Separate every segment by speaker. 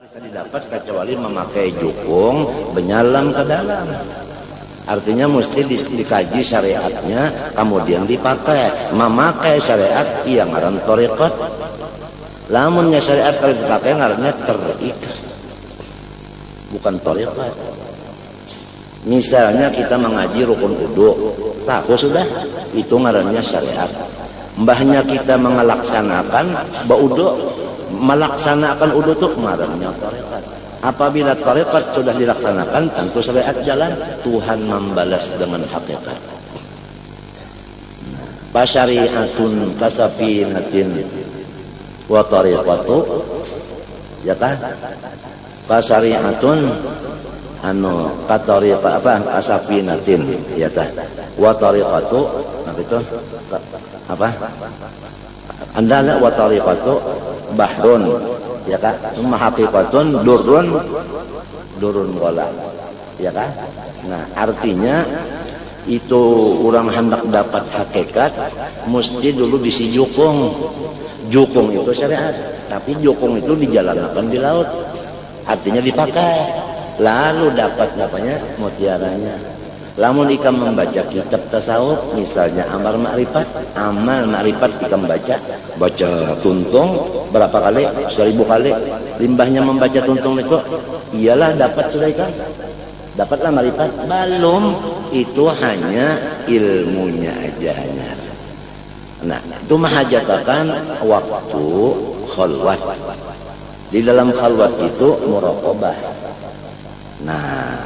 Speaker 1: Bisa didapat kecuali memakai jukung benyalam ke dalam. Artinya mesti dikaji syariatnya, kemudian dipakai. Memakai syariat yang ngaran thariqat. Lamunnya syariat kalau dipakai ngarannya terikat, bukan thariqat. Misalnya kita mengaji rukun wudu, tahu sudah itu ngarannya syariat. Mbahnya kita melaksanakan baudu, melaksanakan wudu itu ngarannya thariqat. Apabila thariqat sudah dilaksanakan, tentu syariat jalan. Tuhan membalas dengan hakikat. Fasyari'atun kasafinatin wa thariqatu, ya kan? Fasyari'atun anu katariqa apa kasafinatin, ya tah. Wa thariqatu apa itu? Apa? Andana wa thariqatu bahrun, ya kan? Haqiqatun durun wala, ya kan? Nah, artinya itu orang hendak dapat hakikat mesti dulu bisi jukung. Jukung itu syariat, tapi jukung itu dijalankan di laut, artinya dipakai, lalu dapat namanya mutiaranya. Lamun ikam membaca kitab tasawuf, misalnya amal ma'rifat ikam baca tuntung berapa kali? 1000 kali. Limbahnya membaca tuntung itu, iyalah dapat sudah ikam. Dapatlah ma'rifat. Belum, itu hanya ilmunya aja hanya. Nah, itu menghajatkan waktu khalwat. Di dalam khalwat itu muraqabah. Nah,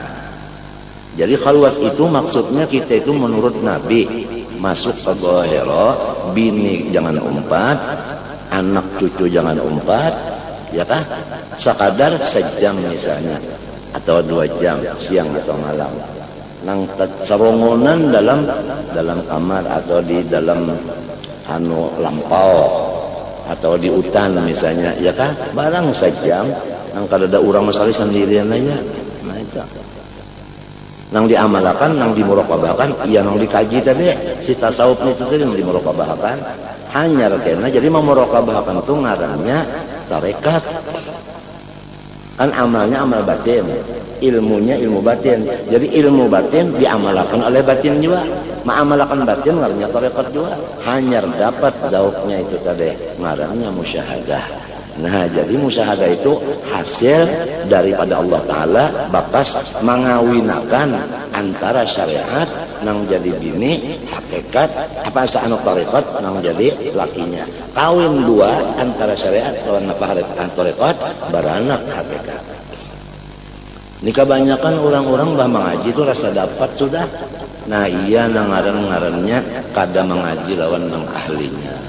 Speaker 1: jadi khalwat itu maksudnya kita itu menurut Nabi masuk ke Gua Hira, bini jangan umpat, anak cucu jangan umpat, ya kan? Sekadar sejam misalnya atau 2 jam siang atau malam. Nang serongonan dalam kamar atau di dalam lampau atau di hutan misalnya, ya kan? Barang sejam, nang kada ada orang masali sendirian aja. Nah itu. Nang diamalkan, nang dimuraqabahkan, iya nang dikaji tadi si tasawuf itu tadi nang dimuraqabahkan hanya karena jadi memuraqabahkan itu ngarannya tarekat. Kan amalnya amal batin, ilmunya ilmu batin. Jadi ilmu batin diamalkan oleh batin juga. Mengamalkan batin ngarannya tarekat juga. Hanya dapat zauknya itu tadi ngarannya musyahadah. Nah, jadi musyahadah itu hasil daripada Allah Ta'ala bakas mengawinakan antara syariat nang jadi bini, hakikat, apa seanu tarekat nang jadi lakinya. Kawin dua antara syariat lawan apa tarekat beranak hakikat. Ini kebanyakan orang-orang bah mengaji itu rasa dapat sudah. Nah, iya nang ngaran-ngarannya kada mengaji lawan nang ahlinya.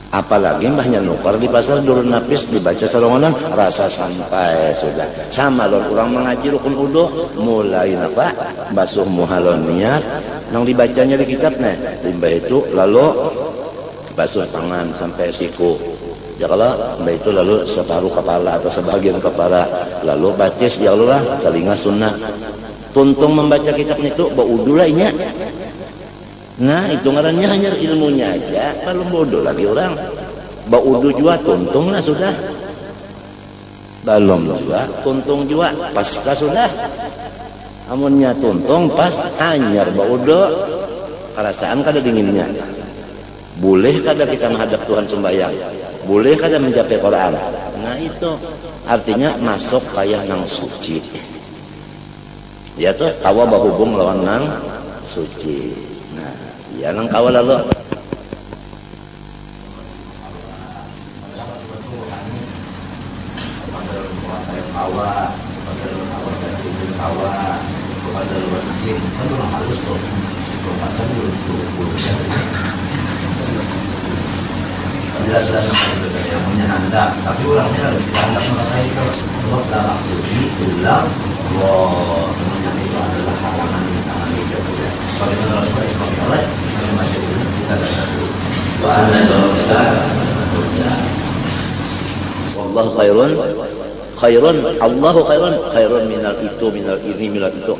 Speaker 1: Apalagi mbahnya nukar di pasar durun napis dibaca serongonan rasa sampai sudah sama lor orang mengaji rukun wudu mulai apa basuh muhalon niat nang dibacanya di kitab nah limbah itu lalu basuh tangan sampai siku ya kalau limbah itu lalu separuh kepala atau sebagian kepala lalu bacis ya Allah telinga sunnah tuntung membaca kitab itu baudu lainnya. Nah, itu ngarannya hanya ilmunya aja, kalau bodoh lagi orang. Baudu juga tuntung lah sudah. Belum juga tuntung juga pasca sudah. Amunnya tuntung pas hanyar baudu. Kerasaan kada dinginnya. Boleh kada kita menghadap Tuhan sembahyang? Boleh kada mencapai Quran? Nah, itu artinya masuk kayak nang suci. Ya tuh tawa bahubung lawan nang suci. Ya nang kawal lalu penjelasan yang menyenangkan tapi orangnya harus dianggap mengenai kalau dalam studi ulang semuanya itu adalah halangan di tangan hidup bagaimana Rasulullah SAW masih kita datang wa anna kita wallahu khairun Allahu khairun minal ini minal itu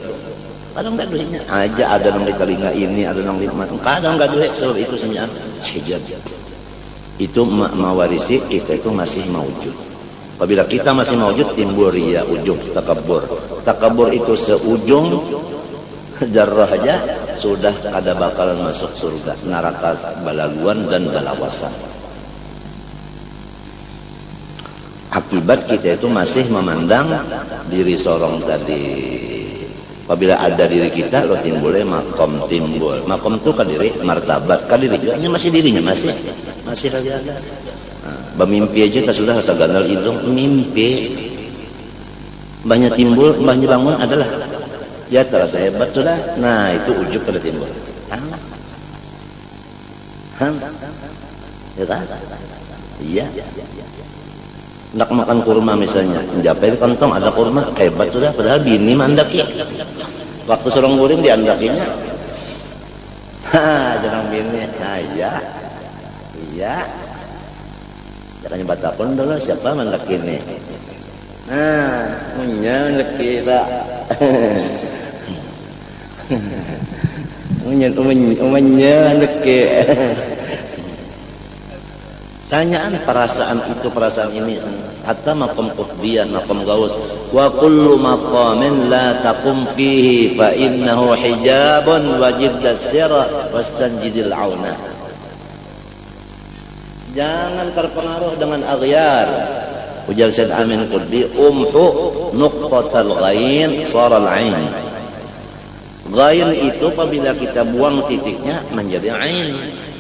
Speaker 1: kadang enggak duitnya aja ada nang di telinga ini ada nang di mata kadang enggak duit sebab itu senyap hijab itu mewarisi kita itu masih maujud Apabila kita masih mewujud, timbul riya, ujub, takabur. Takabur itu seujung jarrah aja sudah kada bakalan masuk surga, neraka balaguan dan balawasan. Akibat kita itu masih memandang diri sorong tadi. Apabila ada diri kita, lo timbulnya makom timbul. Makom itu kan diri, martabat kan diri juga, masih dirinya masih lagi ada. Bermimpi aja tak sudah rasa gandal hidung, mimpi banyak timbul, banyak bangun adalah ya terasa hebat sudah. Nah itu ujub pada timbul. Ya kan? Iya. Nak makan kurma misalnya, menjapai kantong ada kurma, hebat sudah. Padahal bini mandaki. Waktu sorong guring diandakinya, jangan bini. Nah iya. Jangan batapun dulu siapa mandak ini. Nah, mandak kita. Mandak kita. Tanyaan perasaan itu, perasaan ini. Hatta maqam qutbiyan, maqam gaus. Wa kullu maqamin la taqum fihi fa innahu hijabun wajib dasira wastanjidil auna. Jangan terpengaruh dengan aghyar. Ujar Said Amin Qutbi, umhu nuqtatal ghain saral ain. Ghain itu apabila kita buang titiknya menjadi ain.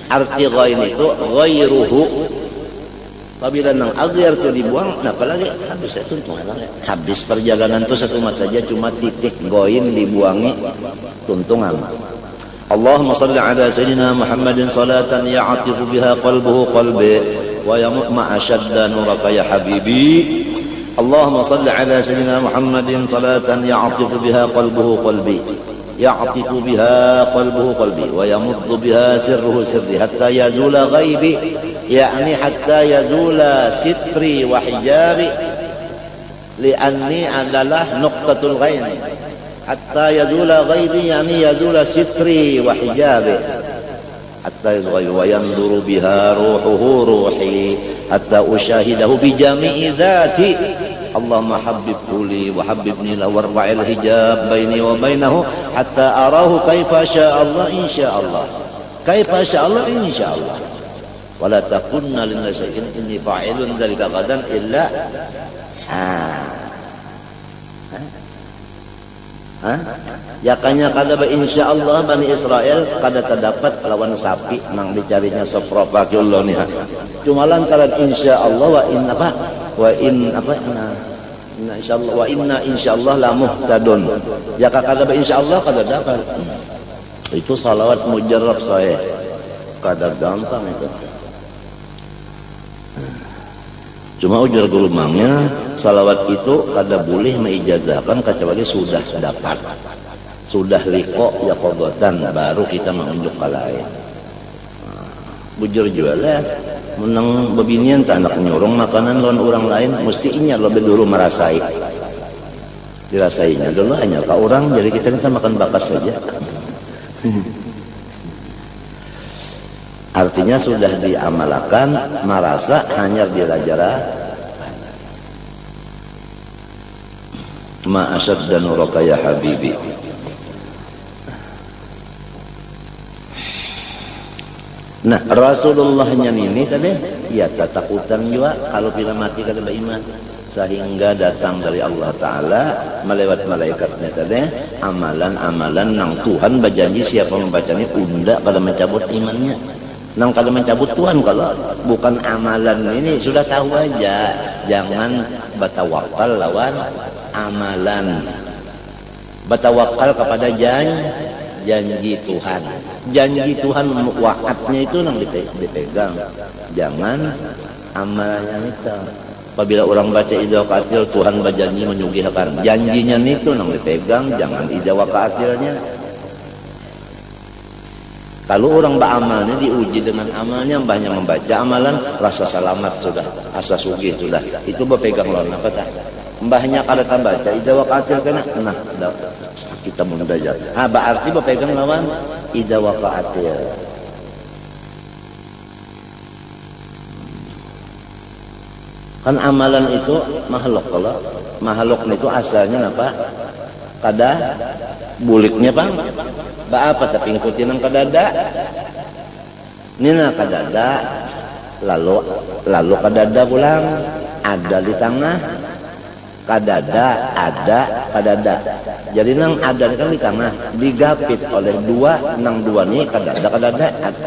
Speaker 1: Arti ghain itu ghairuhu. Apabila nang aghyar itu dibuang, nah apalagi habis itu habis perjalanan itu satu mat saja, cuma titik ghain dibuangi tuntungan. Allahumma salli ala sayyidina Muhammadin salatan ya'atifu biha qalbuhu qalbi wa yamma ashadda nuraka ya habibi. Allahumma salli ala sayyidina Muhammadin salatan ya'atifu biha qalbuhu qalbi ya'atifu biha qalbuhu qalbi wa yamuddu biha sirruhu sirri hatta yazula ghaibi, yakni hatta yazula sitri wa hijabi, li'anni adalah nuqtatul ghain. Hatta yazula ghaibi, yani yazula sitri wa hijabi. Hatta yazula wa yanduru biha ruhuhu ruhi hatta ushahidahu bi jami'i dhati. Allahumma habbibhu li wa habbibni lahu warfa'il hijab baini wa bainahu hatta arahu kaifa sya'allah insya'allah. Kaifa sya'allah insya'allah. Wa la takunna lin nasi inni fa'ilun dzalika ghadan illa Yakanya kada insyaallah Bani Israel kada terdapat lawan sapi nang dicarinya soprofakullah nih. Cuma lantaran insyaallah wa inna apa? Wa in apa? Inna insyaallah wa inna insyaallah la muhtadun. Ya kada insyaallah kada dapat. Itu salawat mujarrab saya. Kada gampang itu. Cuma ujar guru mangnya, salawat itu kada boleh meijazahkan kecuali sudah dapat, sudah liko ya kogotan, baru kita menunjuk ke lain. Bujur juga lah, menang bebinian tak anak nyurung makanan lawan orang lain, mesti inya lebih dulu merasai, dirasainya dulu hanya ke orang, jadi kita makan bakas saja. Artinya sudah diamalkan, merasa hanya dirajara ma asyad dan nuraka ya habibi. Nah Rasulullahnya ini tadi ya ketakutan juga kalau bila mati kada beriman, sehingga datang dari Allah Ta'ala melewat malaikatnya tadi amalan-amalan nang Tuhan berjanji siapa membacanya unda kada mencabut imannya. Nang kada mencabut Tuhan kalau bukan amalan ini sudah tahu aja, jangan batawakal lawan amalan, batawakal kepada janji Tuhan. Janji Tuhan wa'adnya itu nang dipegang, jangan amalannya itu. Apabila orang baca ida waqatil Tuhan berjanji menyugihkan, janjinya itu nang dipegang, jangan ida waqatilnya. Kalau orang beramalnya diuji dengan amalnya, mbahnya membaca amalan, rasa selamat sudah, rasa sugih sudah. Itu berpegang lawan apa tak? Mbahnya kada baca, ida waqatil kena, nah kita mundajar. Berarti berpegang lawan ida waqatil. Kan amalan itu makhluk, kalau makhluk itu asalnya apa? Kada buliknya bang, apa tapi ngikutin yang kadada. Nina kadada, lalu kadada pulang, ada di tengah, kadada, ada, kadada. Jadi nang ada kan di tengah, digapit oleh dua, nang dua nih kadada,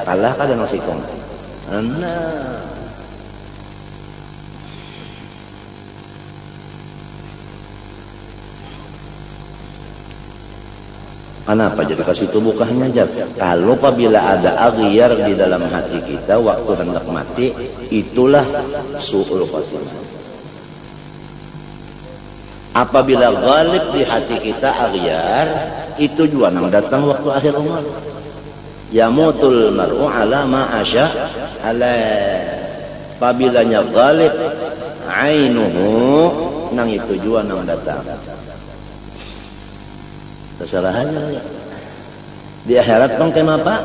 Speaker 1: kalah kada nang sikong. Nah. Kenapa jadi kasih tubuh aja? Kalau apabila ada aghyar di dalam hati kita waktu hendak mati, itulah su'ul khatimah. Apabila ghalib di hati kita aghyar, itu juga nang datang waktu akhir umur. Yamutul mar'u ala ma asya ala. Apabilanya ghalib ainuhu, nang itu juga nang datang. Terserah aja. Di akhirat bang kenapa?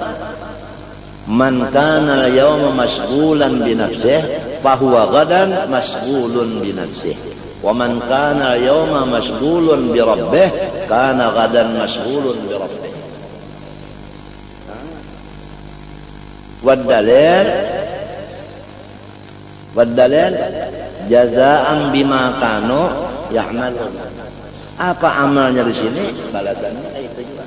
Speaker 1: Man kana al-yawma mashghulan bi nafsihi fa huwa ghadan mashghulun bi nafsihi. Wa man kana al-yawma mashghulun bi rabbih kana ghadan mashghulun bi rabbih. Wad-dalil jazaa'an bima kanu ya'malun. Apa amalnya di sini? Balasannya itu juga.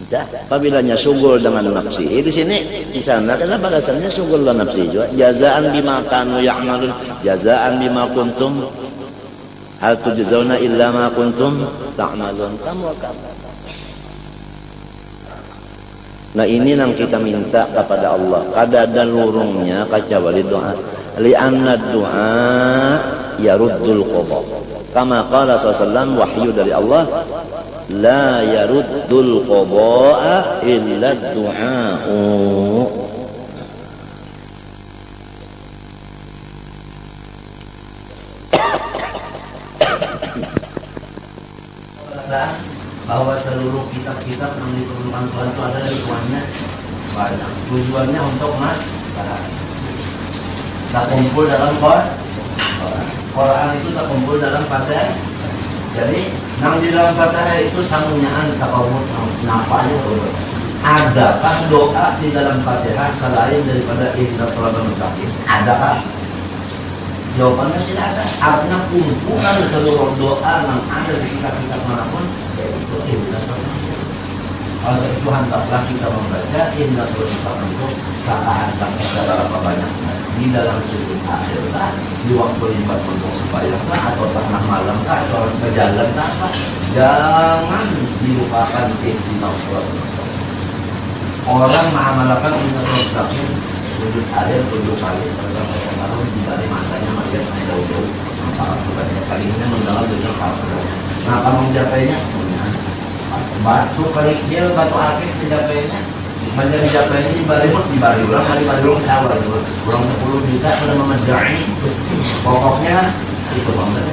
Speaker 1: Dah, apabila sugul dengan nafsi, di sini, di sana karena balasannya sugul dengan nafsi juga. Jazaan bima kanu ya'malun, jazaan bima kuntum hal tujzauna illa ma kuntum ta'malun. Kamu akan. Nah ini yang kita minta kepada Allah. Kada dan lurungnya kacawali doa. Li'anna doa yaruddul qadha. Kama qala sallallahu wahyu dari Allah, la yaruddul qadha'a illa du'a'u. Bahwa seluruh kitab-kitab yang diperlukan Tuhan itu ada tujuannya banyak. Tujuannya untuk tak kumpul dalam Quran itu tak kumpul dalam Fatihah. Jadi nang di dalam Fatihah itu sangunyaan takawut napanya. Adakah doa di dalam Fatihah selain daripada ihdinas shiratal mustaqim? Adakah? Jawabannya tidak ada. Artinya kumpulan seluruh doa yang ada di kitab-kitab manapun yaitu ihdinas shiratal mustaqim. Kalau Tuhan taklah kita membaca ihdinas shiratal mustaqim itu saat kita berapa banyak di dalam sujud akhir kah, di waktu limbat untuk sembahyang kah, atau tengah malam kah, atau ke jalan kah, jangan dilupakan ihdinas shiratal mustaqim. Orang mengamalkan ihdinas shiratal mustaqim sujud akhir 7 kali sampai pengaruh di balik matanya melihat naik jauh-jauh. Maka bukannya kali ini mendengar dengan kapal. Nah, kamu menjapainya sebenarnya batu kerikil, batu akik menjapainya. Banyak dijapainya di bari ulang kali bari ulang awal kurang 10 juta pada memedai. Pokoknya itu banget.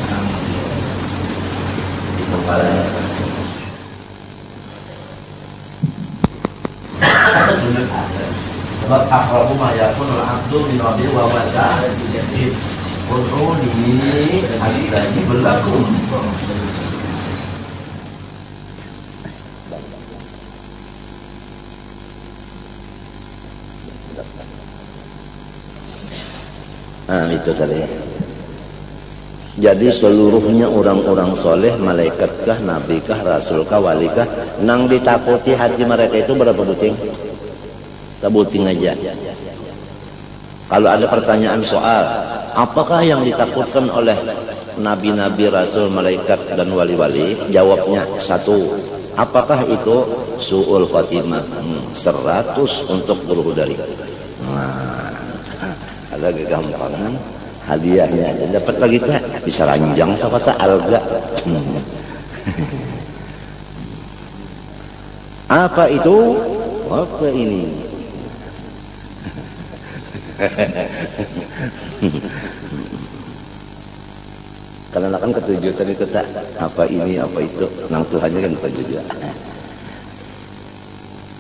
Speaker 1: Itu pada sujud akhir. Sebab aqrabu ma yakunu al-'abdu min rabbihi wa huwa sajid. Qur'uni astajib lakum. Nah itu tadi. Jadi seluruhnya orang-orang soleh, malaikatkah, nabikah, rasulkah, walikah, nang ditakuti hati mereka itu berapa buting? Sebuting aja. Kalau ada pertanyaan soal, apakah yang ditakutkan oleh nabi-nabi, rasul, malaikat, dan wali-wali? Jawabnya 1. Apakah itu su'ul khatimah? 100 untuk berhudari. Nah, ada kegampangan hadiahnya aja dapat lagi teh bisa ranjang kata alga. Apa itu? Apa ini? Karena kan ketujuan itu tak apa ini apa itu nang Tuhannya kan ketujuan.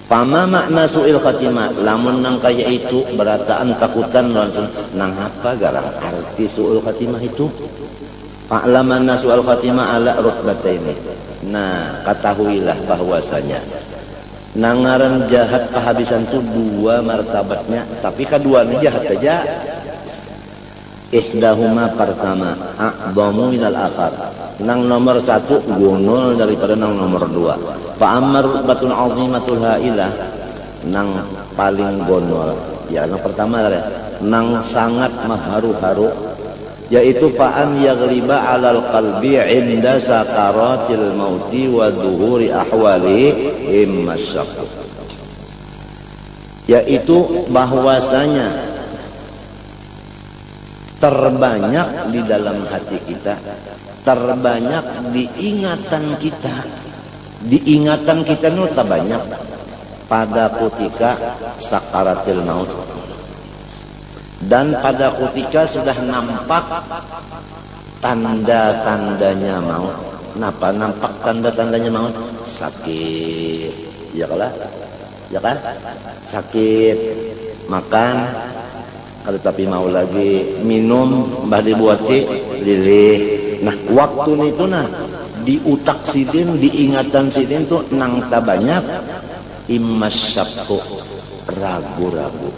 Speaker 1: Fama makna su'il khatimah, lamun nang kaya itu berataan takutan langsung nang apa garang arti su'il khatimah itu? Fa'laman su'il khatimah ala rutbataini. Nah, ketahuilah bahwasanya nangaran jahat kehabisan itu dua martabatnya, tapi keduanya jahat aja. Ihdahuma pertama a'dhamu minal akhar. Nang nomor satu gunul daripada nang nomor dua. Fa ammar rutbatul azimatul hailah, nang paling gonol ya nang pertama ya, nang sangat maharu-haru, yaitu fa'an yaghliba 'alal qalbi 'inda sakaratil mauti wa dhuhuri ahwali immasyaq, yaitu bahwasanya terbanyak di dalam hati kita, terbanyak di ingatan kita itu terbanyak pada ketika sakaratil maut, dan pada ketika sudah nampak tanda-tandanya maut. Kenapa nampak tanda-tandanya maut? Sakit, ya kan? Sakit, makan, kalau tapi mau lagi minum mbah dibuati lilih. Nah waktu itu di utak sidin, di ingatan sidin tuh nang tabanyak immasyaqu, ragu-ragu,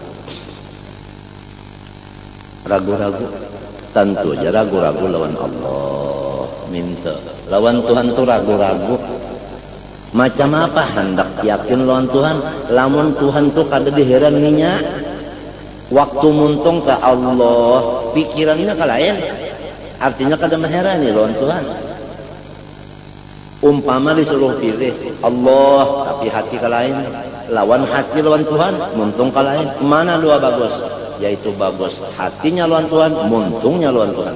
Speaker 1: tentu aja ragu-ragu lawan Allah, minta lawan Tuhan tuh ragu-ragu. Macam apa hendak yakin lawan Tuhan, lamun Tuhan tuh kada diheraninya. Waktu muntung ke Allah, pikirannya ke lain, artinya kada meherani lawan Tuhan. Umpama disuruh pilih Allah tapi hati ke lain, lawan hati lawan Tuhan, muntung ke lain, mana dua bagus? Yaitu bagus hatinya lawan Tuhan, muntungnya lawan Tuhan.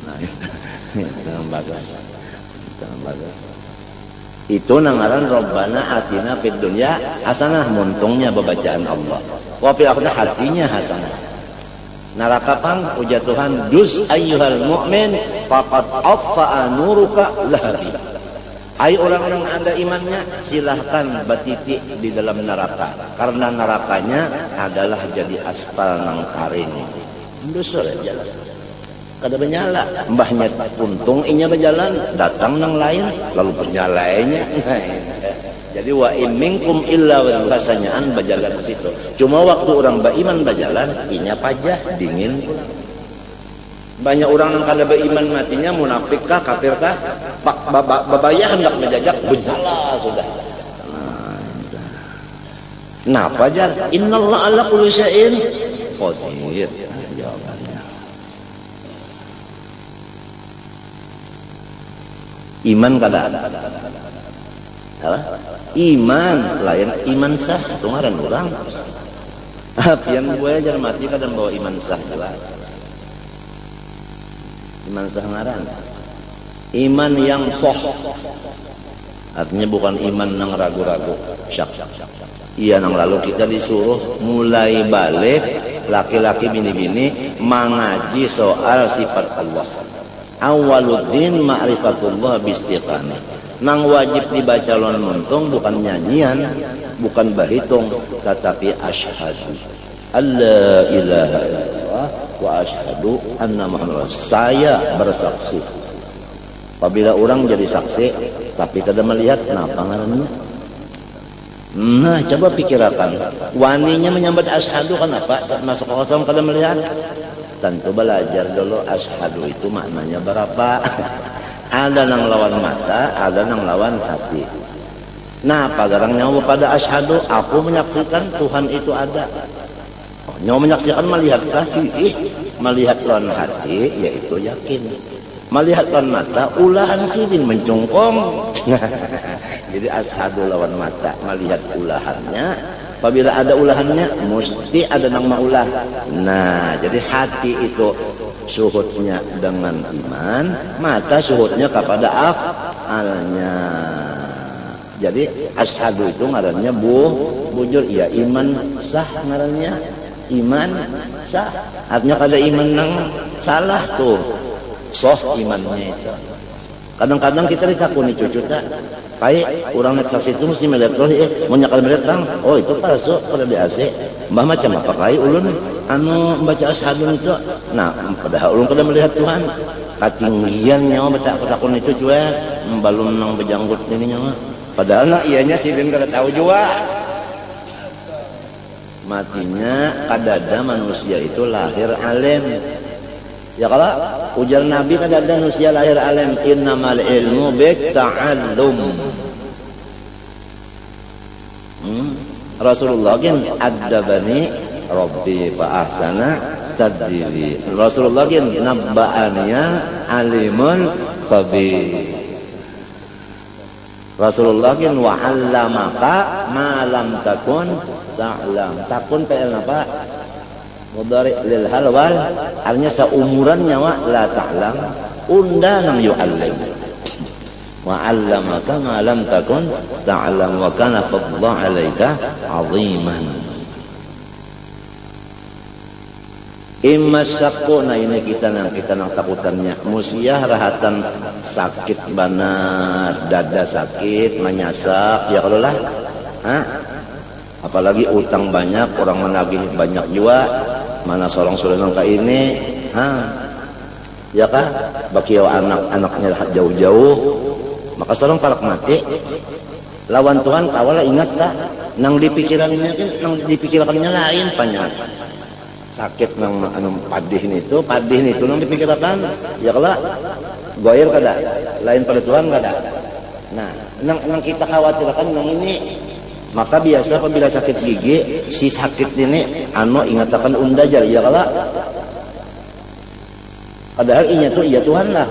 Speaker 1: Nah, itu bagus. Itu nangaran Rabbana atina fid dunya hasanah, muntungnya bacaan Allah. Wa fil akhirati hatinya hasanah. Neraka pang ujar Tuhan, dus ayyuhal mu'min faqad affa'a nuruka lahabi. Hai orang-orang ada imannya, silahkan batiti di dalam neraka, karena nerakanya adalah jadi aspal nang karing. Dusur jalan kada menyala, mbahnya untung inya berjalan, datang nang lain lalu penyalainya. Jadi wa imminkum illa wa rasanyaan berjalan ke situ. Cuma waktu orang beriman berjalan, inya pajah dingin. Banyak orang yang kada beriman matinya munafik kah, kafir kah, babayah hendak menjajak berjalan sudah. Nah, pajar innallaha ala kulli syai'in qadir. Jawabannya. Iman kada ada. Iman lain iman sah tungaran orang. Pian gue aja mati kadang bawa iman sah juga. Iman sah ngaran. Iman yang soh. Artinya bukan iman nang ragu-ragu. Syak. Iya nang lalu kita disuruh mulai balik laki-laki bini-bini mengaji soal sifat Allah. Awaluddin ma'rifatullah bistiqamah. Nang wajib dibaca lawan muntung bukan nyanyian, bukan bahitung, tetapi asyhadu alla ilaha illallah wa asyhadu anna muhammadar, saya bersaksi. Apabila orang jadi saksi tapi kada melihat, kenapa ngarannya? Nah, coba pikirkan, waninya menyambat asyhadu kenapa masuk kosong kada melihat? Tentu belajar dulu asyhadu itu maknanya berapa. Ada nang lawan mata, ada nang lawan hati. Nah, pagarang nyawa pada asyhadu, aku menyaksikan Tuhan itu ada. Oh, nyawa menyaksikan melihatkah? Melihat lawan hati, yaitu yakin. Melihat lawan mata, ulahan sidin mencungkong. Jadi asyhadu lawan mata, melihat ulahannya. Apabila ada ulahannya, mesti ada nang maulah. Nah, jadi hati itu syuhudnya dengan iman, mata syuhudnya kepada af'alnya. Jadi asyhadu itu ngarannya bujur, ya iman sah ngarannya, iman sah. Artinya kada iman nang salah tuh, soh imannya itu. Kadang-kadang kita ditakuni cucu tak, baik orang naik saksi itu mesti melihat roh, mau nyakal melihat tang, oh itu palsu pada BAC. Mbah macam apa kai ulun anu membaca asyhadun itu. Nah, padahal ulun kada melihat Tuhan. Katinggian nyawa baca takun itu cuek, balum nang bejanggut ini nyawa. Padahal nak ianya sidin kada tahu juga. Matinya kadada manusia itu lahir alim. Ya kalau ujar Nabi kan ada manusia lahir alim, innamal ilmu bitta'allum. Rasulullah kan adabani Rabbi fa ahsana tadbibi. Rasulullah kan nabba'aniya alimun khabir. Rasulullah kan wa 'allamaka ma lam takun ta'lam. Takun PL apa? Mudhari lil hal wal, artinya seumuran nyawa la ta'lam, unda nang yu'allim. Wa 'allamaka ma lam takun ta'lam wa kana fadlu 'alaika 'aziman. Imma syakku, nah ini kita nang takutannya musiah rahatan sakit banar, dada sakit, menyasak, ya kalau lah, apalagi utang banyak, orang menagih banyak juga, mana seorang sudah nangka ini, ya kah, bakiau anak-anaknya jauh-jauh, maka seorang palak mati, lawan Tuhan kawala ingat tak, nang dipikirannya kan, nang dipikirannya lain banyak. Sakit nang padih itu nang dipikirkan, ya kalau goir kada, lain pada Tuhan kada. Nah, nang kita khawatirkan nang ini, maka biasa apabila sakit gigi, si sakit ini ingatakan unda jar, ya kalau padahal inya tuh iya Tuhan lah.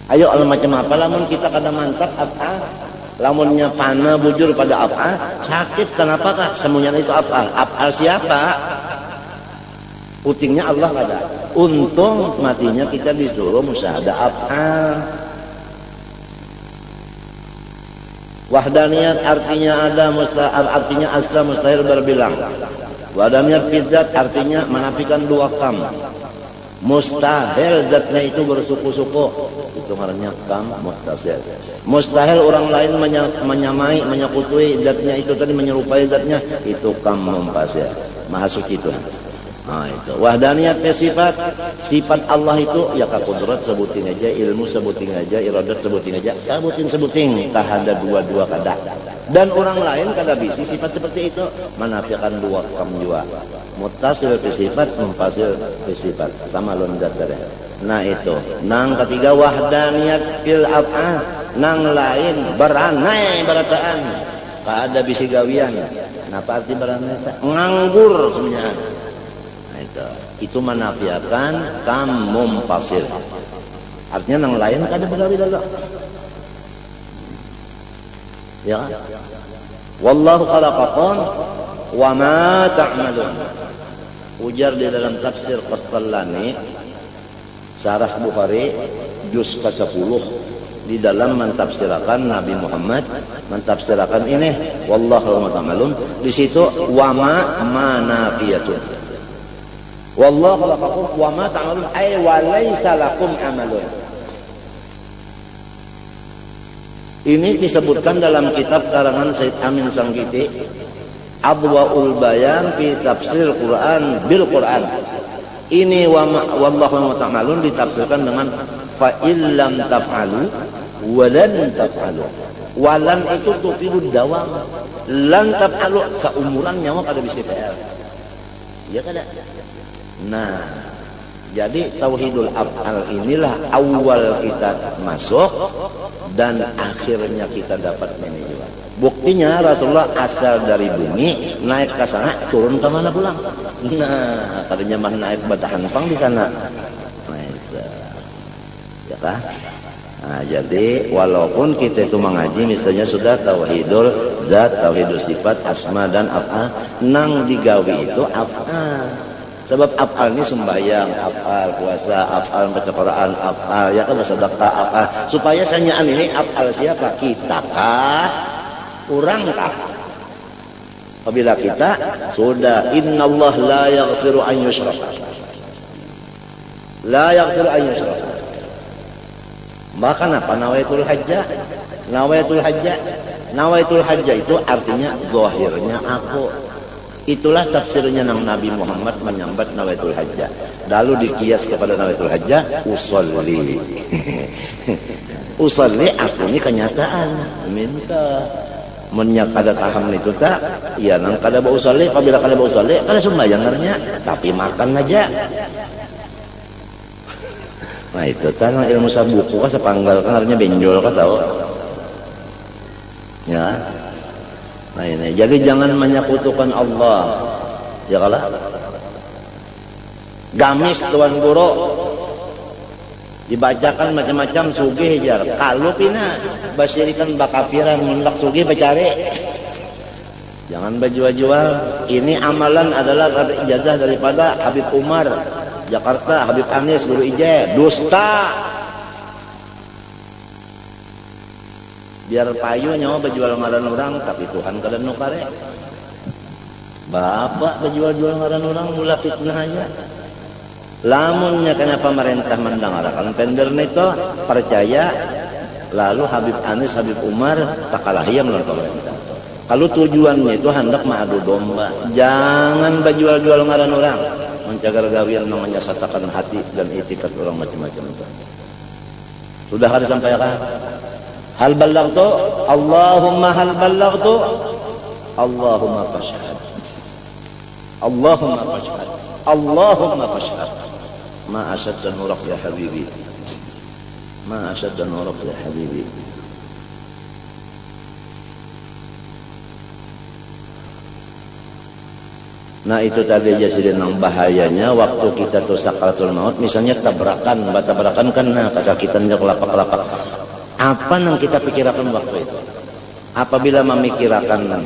Speaker 1: Ayo al macam apa lamun kita kada mantap apa? Lamunnya fana bujur pada apa? Sakit kenapa kah? Semuanya itu apa? Apa siapa? Putingnya Allah kada. Untung matinya kita disuruh musyahadah apa? Wahdaniyat artinya ada, artinya asa mustahil berbilang. Wahdaniyat bidzat artinya menafikan dua kam. Mustahil zatnya itu bersuku-suku, itu ngarannya kam mustahil. Mustahil orang lain menyamai, menyekutui zatnya itu tadi, menyerupai zatnya, itu kam mumpasil. Maha suci Tuhan. Nah itu wahdaniyat sifat Allah itu ya kudrat sebutin aja, ilmu sebutin aja, iradat sebutin aja, sebutin tahada dua kada. Dan orang lain kada bisi sifat seperti itu, menafikan dua kam jua. Muttasil fi sifat, mumpasil fi sifat, sama londat dari. Nah itu nang ketiga wahdaniyat fil af'al, nang lain beranai berataan, kada bisi gawian. Kenapa arti beranai? Nganggur semuanya. Itu menafikan kam mumpasil, artinya nang lain kada begawi dulu, ya kan? Wallahu khalaqakum wa ma ta'malun. Ujar di dalam tafsir Qastallani Syarah Bukhari juz ke-10, di dalam mentafsirkan Nabi Muhammad, mentafsirkan ini wallahu ta'malun, di situ wa ma manafiyatun. Wallahu khalaqakum wa ma ta'malun ay wa laysa lakum amalun. Ini disebutkan dalam kitab karangan Said Amin Sanggiti, Adwaul Bayan fi Tafsir Quran bil Quran. Ini wallahu ma ta'malun ditafsirkan dengan fa illam taf'alu wa lan taf'alu. Walan itu tufidud dawam. Lan taf'alu seumuran nyawa kada bisa PR. Ya kada? Nah, jadi tauhidul af'al inilah awal kita masuk dan akhirnya kita dapat manajemen. Buktinya Rasulullah asal dari bumi naik ke sana, turun ke mana pulang. Nah, katanya mah naik batahan pang di sana. Nah, itu. Ya kan? Nah, jadi walaupun kita itu mengaji misalnya sudah tauhidul zat, tauhidul sifat, asma dan af'al, nang digawi itu af'al. Sebab af'al ini sembahyang, af'al puasa, af'al baca Quran, af'al ya kan bersedekah, af'al. Supaya sanyaan ini af'al siapa? Kita kah? Orang kah? Apabila kita sudah innallaha la yaghfiru an yushraka. La yaghfiru an yushraka. Bahkan apa nawaitul hajjah? Nawaitul hajjah. Nawaitul hajjah itu artinya zahirnya aku. Itulah tafsirnya nang Nabi Muhammad menyambat nawaitul hajjah. Lalu dikias kepada nawaitul hajjah, usolli. Usolli aku ini kenyataan. Minta. Menyak kada taham itu tak, ya nang kada bau usolli, apabila kada bau usolli, kada sembahyang ngarnya, tapi makan aja. Nah itu tanah ilmu sabuku kan sepanggal kan artinya benjol kan tahu. Ya. Nah ini jadi jangan menyekutukan Allah. Ya kalah. Gamis tuan guru dibacakan macam-macam sugih jar. Kalau pina basirikan bakapiran mendak sugih bacari. Jangan berjual-jual. Ini amalan adalah ijazah daripada Habib Umar Jakarta, Habib Anis guru ijazah. Dusta. Biar payu nyawa berjual ngaran orang tapi Tuhan kada nukare. Bapak berjual-jual ngaran orang mula fitnah aja. Lamunnya kenapa pemerintah mendengarkan tender itu percaya lalu Habib Anis, Habib Umar tak kalah ia melawan pemerintah. Kalau tujuannya itu hendak mengadu domba, jangan berjual-jual ngaran orang, mencagar gawian namanya satakan hati dan itikat orang macam-macam itu. Sudah ada sampaikan? Hal ballagtu, Allahumma hal ballagtu, Allahumma fashhad, Allahumma fashhad, Allahumma fashhad. Ma asyadda nurak ya habibi, ma asyadda nurak ya habibi. Nah itu tadi aja sih nang bahayanya waktu kita tuh sakaratul maut, misalnya tabrakan, batabrakan kena kesakitannya kelapak-kelapak. Apa yang kita pikirkan waktu itu? Apabila memikirkan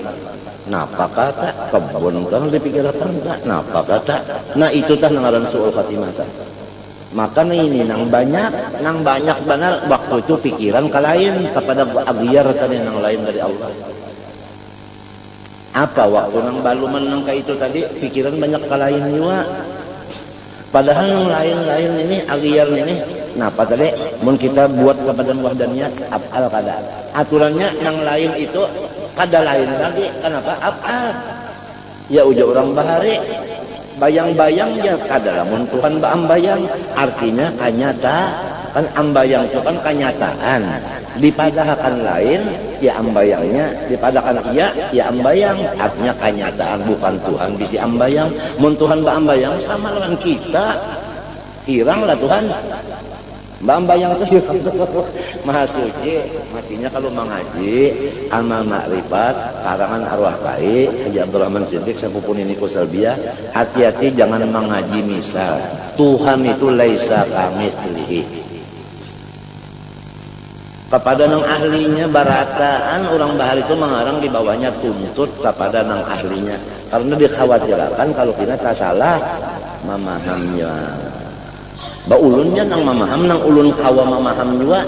Speaker 1: napa kata kebun kan dipikirkan enggak napa kata. Nah itu tah ngaran suul khatimah. Maka ini nang banyak benar waktu itu pikiran ke lain kepada abiar tadi nang lain dari Allah. Apa waktu nang baluman nang kayak itu tadi pikiran banyak ke lain juga. Padahal nang lain-lain ini agiar ini napa tadi mun kita buat kepada wahdaniyat afal kada. Aturannya nang lain itu kada lain lagi. Kenapa? Afal. Ya uja orang bahari bayang-bayang ya kada lamun Tuhan ba ambayang artinya kanyata kan ambayang itu kan kenyataan dipadahakan lain ya ambayangnya dipadakan iya ya ambayang artinya kenyataan bukan Tuhan bisi ambayang mun Tuhan ba ambayang sama dengan kita hiranglah Tuhan ba ambayang itu hilang maha suci matinya kalau mengaji amal makrifat karangan arwah kai Haji Abdul Rahman Siddiq sepupun ini kusalbiah hati-hati jangan mengaji misal Tuhan itu laisa kamitslihi kepada nang ahlinya barataan orang bahar itu mengarang di bawahnya tuntut kepada nang ahlinya karena dikhawatirkan kalau kita tak salah memahamnya ba ulunnya nang memaham nang ulun kawa memaham juga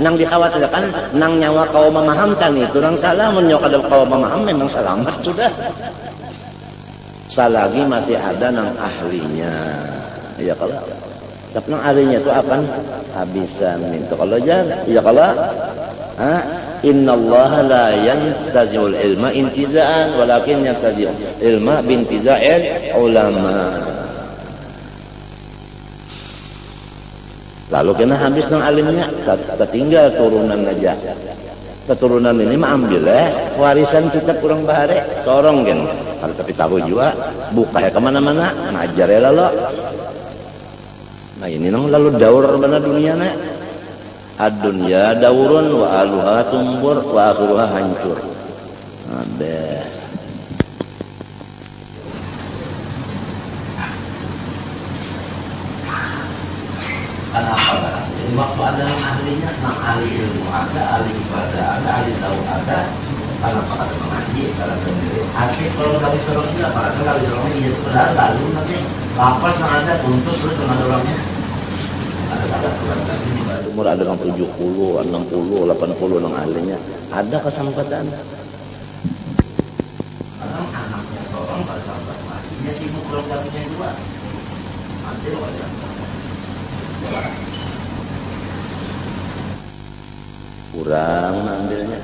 Speaker 1: nang dikhawatirkan nang nyawa kawa memaham kan itu nang salah menyawa kadal kawa memaham memang selamat sudah selagi masih ada nang ahlinya ya kalau tapi nang ahlinya itu akan habisan itu kalau jangan ya kalau innallaha la yantazi'ul ilma intiza'an walakin yantazi'ul ilma bintiza'il ulama. Lalu kena habis nang alimnya, tertinggal turunan aja. Keturunan ini mah ambil warisan kita kurang bahare, sorong kan. Kalau tapi tahu juga, buka ya kemana-mana, ngajar ya lalu. Nah ini nang lalu daur benar dunia na. Ad-dunya daurun wa aluha tumbur wa akhiruha hancur. Ada. Kenapa? Jadi waktu ada ahlinya, nang ahli ilmu ada, ahli ibadah ada, ahli tahu ada. Kenapa ada mengaji, salah sendiri. Asik kalau kali serongnya, para sekali serongnya iya sudah lalu nanti lapas nang ada untuk terus sama orangnya. Ada salah kurang lagi. Umur ada yang 70, 60, 80 nang ahlinya. Ada kesempatan. Orang anaknya seorang pada sampai matinya sibuk kurang kasihnya dua. Mati loh aja. kurang ambilnya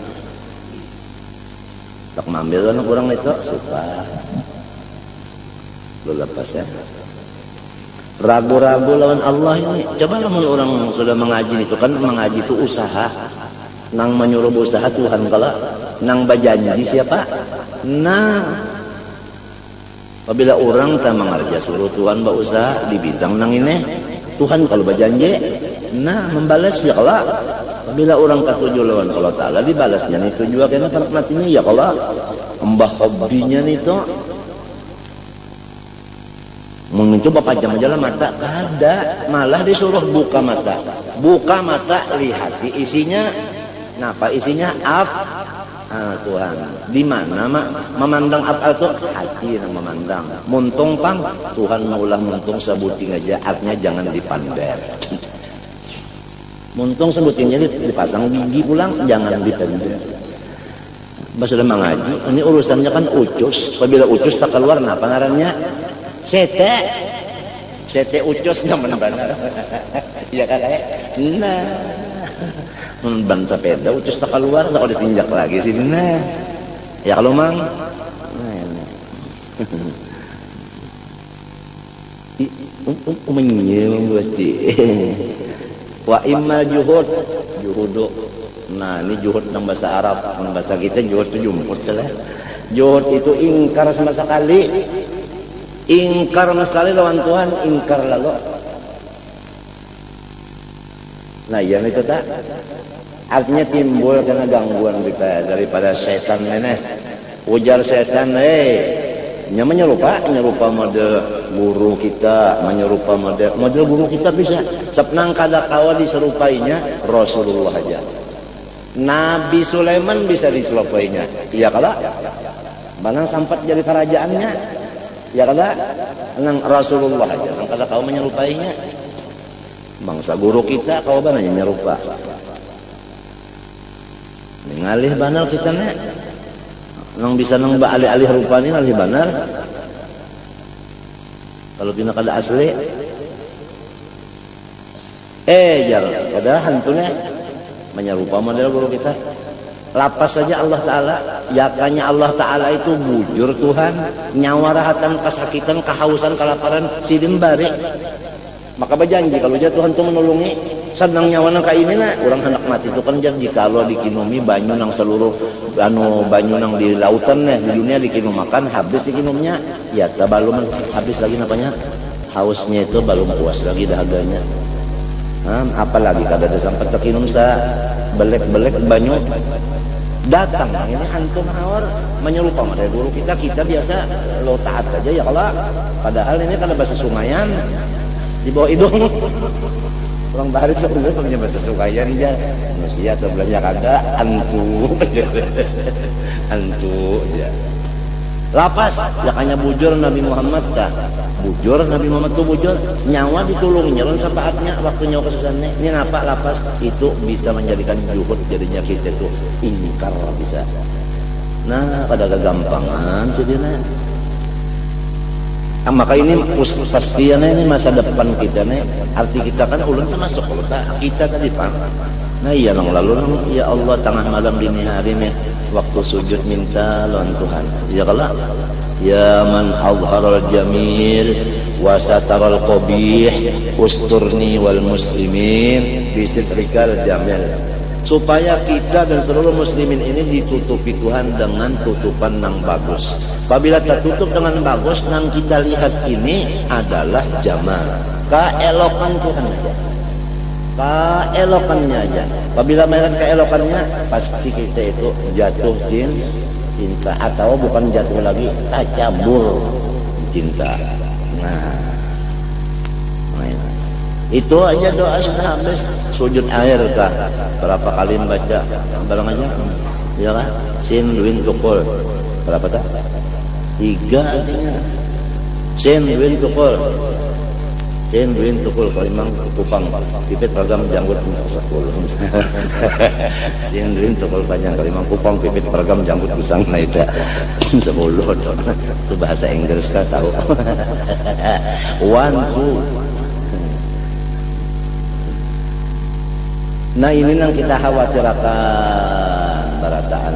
Speaker 1: tak ngambil anak kurang itu suka lu lepas ya. Ragu-ragu lawan Allah ini. Coba lamun orang sudah mengaji itu kan, mengaji itu usaha. Nang menyuruh usaha Tuhan kala, nang berjanji siapa? Nah, apabila orang tak mengerja suruh Tuhan berusaha di bidang nang ini, Tuhan kalau berjanji, nah membalas ya kala. Apabila orang katuju lawan Allah Ta'ala dibalasnya itu juga karena matinya ya kala. Mbah hobinya itu mencoba pajam aja lah mata, ada malah disuruh buka mata, lihati isinya. Napa isinya? Tuhan. Di mana memandang apa itu? Hati yang memandang. Muntung pang Tuhan maulah muntung sebuting aja, artinya jangan dipander. Muntung sebuting jadi dipasang gigi pulang, jangan dipander. Bahasa sudah mengaji, ini urusannya kan ucus. Apabila ucus tak keluar, napa ngarannya? Sete ucus nggak benar. Iya kan? Nah, ban sepeda ucus tak keluar, tak ada tinjak lagi sih. Nah, ya kalau mang, membuati. Wa imma juhudu. Nah, ini juhud dalam bahasa Arab, dalam bahasa kita juhud itu jumhur lah. Juhud itu ingkar sama sekali. Ingkar sekali lawan Tuhan, ingkar lalu. Nah, yang itu tak artinya timbul karena gangguan kita daripada setan ini. Ujar setan, menyerupa model guru kita, menyerupa model guru kita bisa. Sepnang kada kawa diserupainya Rasulullah aja. Nabi Sulaiman bisa diserupainya. Iya kala? Banang sampai jadi kerajaannya. Ya kada, nang Rasulullah aja, nang kada kau menyerupainya. Bangsa guru kita kau bananya nyerupa. Ngalih banar kita nek, nang bisa nang alih-alih rupani alih banar. Kalau kita kada asli, jar kada hantunya menyerupa model guru kita. Lapas saja Allah Ta'ala, yakanya Allah Ta'ala itu bujur Tuhan, nyawarahatan, kesakitan, kehausan, kelaparan, sidin bari. Maka berjanji kalau dia Tuhan itu menolongi, sedang nyawana ka ini na, orang hendak mati itu kan janji kalau dikinumi banyu nang seluruh banyu nang di lautan di dunia dikinum makan habis dikinumnya, ya belum habis lagi napanya, hausnya itu belum puas lagi dahaganya. Apalagi kada ada sampai terkinum sa belek-belek banyu. Datang ini hantu mahawar menyerupa dari guru kita biasa lo taat aja ya kalau padahal ini kan bahasa sungayan di bawah hidung orang baris udah punya bahasa sungayan aja manusia atau belanja kada antu ya lapas jakanya bujur Nabi Muhammad kah bujur Nabi Muhammad tuh bujur nyawa ditulunginya lawan sapaatnya waktu nyawa kesusahannya ini apa lapas itu bisa menjadikan juhud jadinya kita tuh ingkar bisa. Nah pada kegampangan sedina maka ini pastiannya ini masa depan kita nih arti kita kan ulun termasuk kita tadi pak. Nah iya nang lalu ya Allah tengah malam dini hari nih waktu sujud minta lawan Tuhan ya kalau ya man azharal jamil wa sataral qabih usturni wal muslimin bistitrikal jamil supaya kita dan seluruh muslimin ini ditutupi Tuhan dengan tutupan nang bagus. Apabila tertutup dengan bagus nang kita lihat ini adalah jamal keelokan Tuhan aja keelokannya aja. Apabila melihat keelokannya pasti kita itu jatuh cinta atau bukan jatuh lagi tercabur cinta. Nah itu aja doa sudah habis sujud air kah berapa kali membaca barang aja ya kan sin duin tukul berapa tak 3 artinya sin duin tukul kalimang kupang pipit pergam janggut 10 sin duin tukul panjang kalimang kupang pipit pergam janggut busang nah itu 10 itu bahasa Inggris kah tahu 1 2 Nah ini yang kita khawatirkan barataan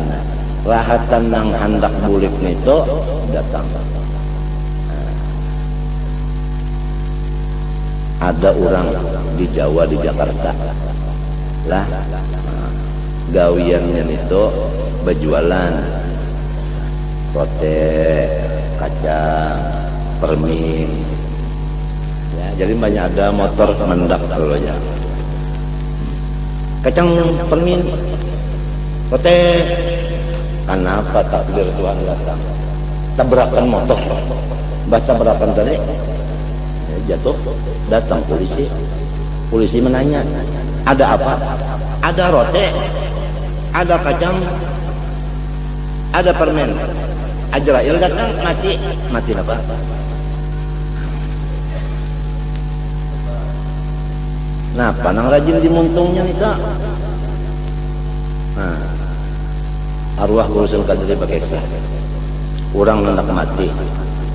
Speaker 1: rahatan yang hendak bulik itu datang. Ada orang di Jawa, di Jakarta lah, gawiannya itu berjualan rote, kacang, permin ya, jadi banyak ada motor mendak kalau ya, kacang, permin, rote. Kenapa takdir Tuhan datang? Tabrakan motor, baca tabrakan tadi jatuh, datang polisi menanya, ada apa? Ada rote, ada kacang, ada permen. Azrail datang, mati apa? Nah, panang rajin dimuntungnya nih kak. Nah, arwah urusan kadri pakai sah. Orang hendak mati,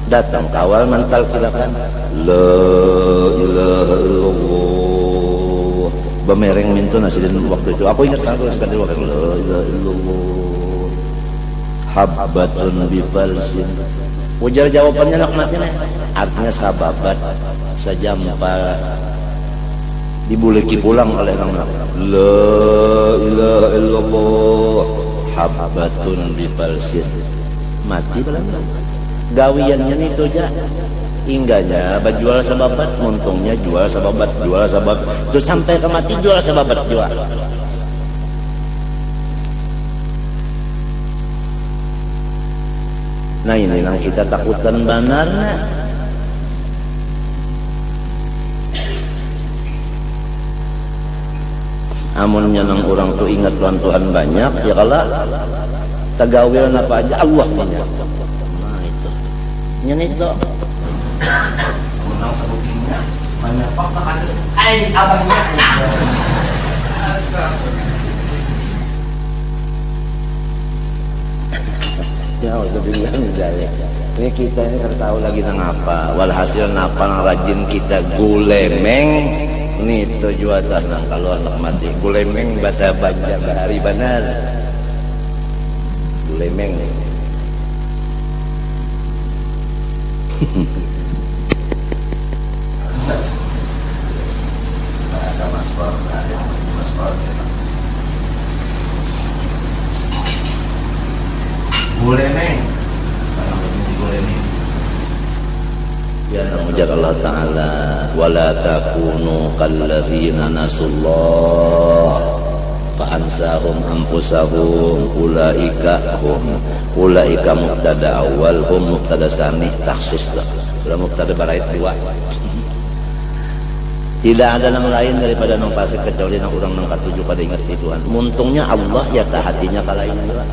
Speaker 1: datang kawal mental kilakan, la ilaha illallah. Bemereng mintu nasi dan waktu itu. Aku ingat kan kalau sekali waktu la ilaha illallah. Habbatun bifalsin. Ujar jawabannya nak mati nih. Artinya sababat sejampal dibuleki pulang oleh orang. La ilaha illallah. Habbatun bifalsin. Mati belum? Gawiannya itu aja. Hingganya berjual sababat, untungnya jual sababat, itu sampai ke mati jual sababat jual. Nah ini yang kita takutkan benarnya. Amunnya nang orang tuh ingat Tuhan banyak, ya kalau tagawian apa aja Allah punya. Nah itu, nyanyi itu. Menang sebutnya banyak fakta kan? Abangnya. Ya udah bilang dari. Ini kita ini kan tahu lagi nang apa. Walhasil napa nang rajin kita gulemeng. Ini tujuan nang kalau anak mati. Gulemeng bahasa Banjar bahari benar. Gulemeng. Bahasa Masbor, Masbor. Gulemeng. Gulemeng. Ya namujar Allah Ta'ala wala takunu kalladzina nasullah fa'ansahum anfusahum ulaika mubtada awal hum mubtada sani takhsis lah mubtada barait dua. Tidak ada yang lain daripada nang pasik kecuali nang urang nang katuju pada ingat Tuhan. Muntungnya Allah ya tak hatinya kalain juga.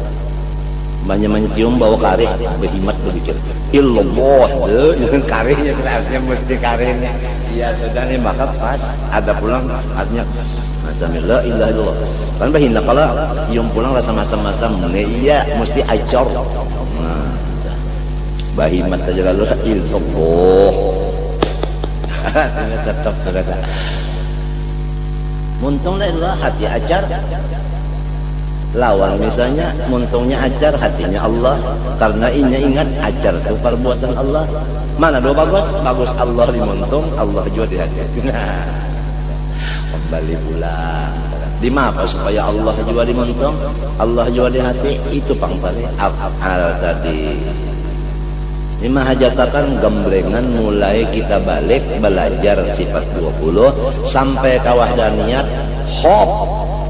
Speaker 1: Banyak mencium bau kareh berhimat berpikir illallah deh karehnya artinya mesti karehnya ya sudah nih maka pas ada pulang artinya macam la ilaha illallah kan bahina kalau cium pulang rasa masam-masam iya mesti acor nah bahimat aja lalu illallah tetap saudara muntung lah hati acar lawan misalnya muntungnya ajar hatinya Allah karena inya ingat ajar itu perbuatan Allah. Mana dua bagus Allah di muntung, Allah juga di hati. Nah kembali pulang di apa supaya Allah juga di muntung, Allah juga di hati. Itu pangpali af'al tadi. Lima hajatakan gemblengan mulai kita balik belajar sifat 20 sampai kawahdaniyat hop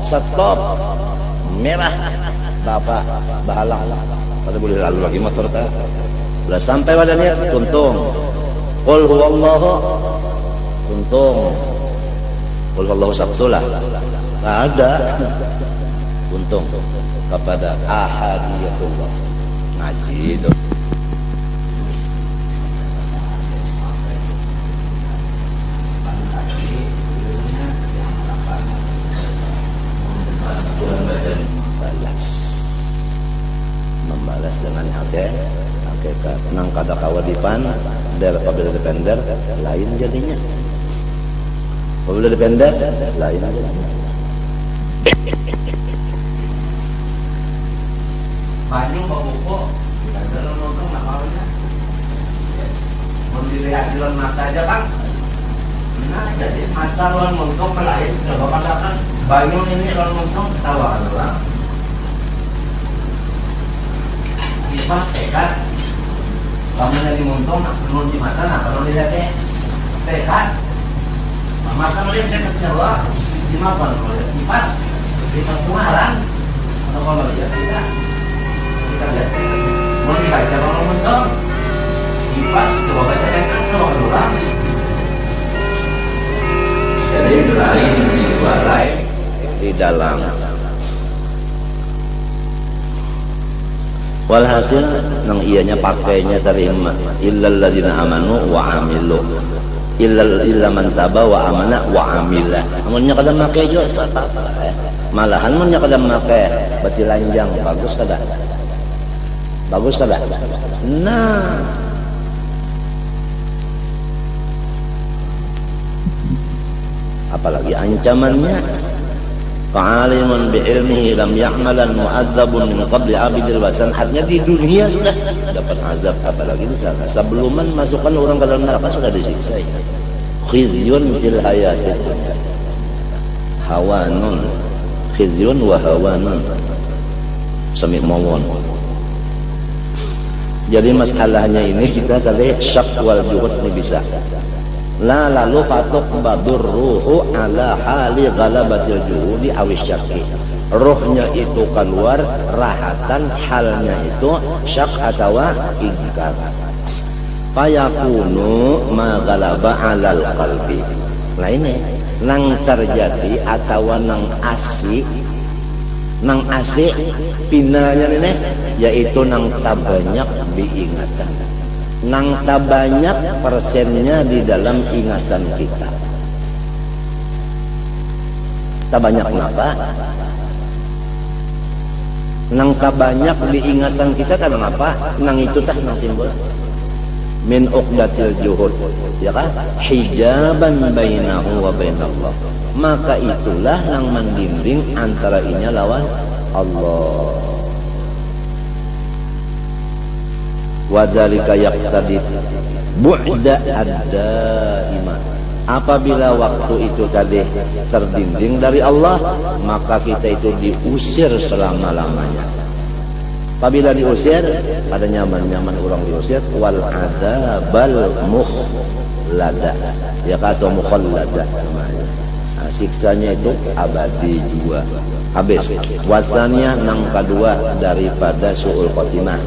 Speaker 1: stop merah bapak bahalang pada boleh lalu lagi motor tak udah sampai pada niat tuntung qul huwallahu tuntung qul huwallahu sabtulah ada tuntung kepada ahadiyatullah ngaji itu membalas dengan hakikat nang kada kawadipan dari apabila depender lain jadinya apabila depender lain jadinya banyu babuko kita dalam nongkrong nak maunya yes mau dilihat di mata aja kan. Nah jadi mata ruang nongkrong lain kalau katakan banyu ini ruang nongkrong ketawa kan orang kipas tekat kamu jadi nongkrong nak penuh di mata nak kalau dilihat tekat mata melihat dekat Jawa dimakan oleh kipas kemahalan atau kalau lihat kita lihat mau dibaca kalau mentok kipas coba baca dekat kalau orang jadi lain dua lain di dalam walhasil nang ianya pakainya terima illal ladzina amanu wa amilu illa man taba wa amana wa amila amunnya kada make jo apa malahan munnya kada make bati lanjang bagus kada nah apalagi ancamannya fa'alimun bi'ilmihi lam ya'malan mu'adzabun min qabli abidil wasan artinya di dunia sudah dapat azab apalagi di sana sebelum masukkan orang ke dalam neraka sudah disiksa khizyun fil hayatid dunya hawanun khizyun wa hawanun sami mawon. Jadi masalahnya ini kita tadi syak wal juhud ini bisa la lalu fatuk badur ruhu ala hali ghalabatil juhudi awis syaki rohnya itu keluar rahatan halnya itu syak atau ingkar fayakunu ma ghalaba alal qalbi lah ini nang terjadi atau nang asik pinanya ini yaitu nang tabanyak diingatan nang tabanyak persennya di dalam ingatan kita tabanyak kenapa nang tabanyak diingatan kita karena apa nang itu tah nang timbul min uqdatil juhud ya kan hijaban bainahu wa bainallah maka itulah yang mendinding antara inya lawan Allah wa dzalika yaqtadi bu'da ad-daima apabila waktu itu tadi terdinding dari Allah maka kita itu diusir selama-lamanya apabila diusir pada nyaman-nyaman orang diusir wal adabal mukhlada ya atau mukhallada nah, siksanya itu abadi juga habis wasannya nang kedua daripada su'ul khotimah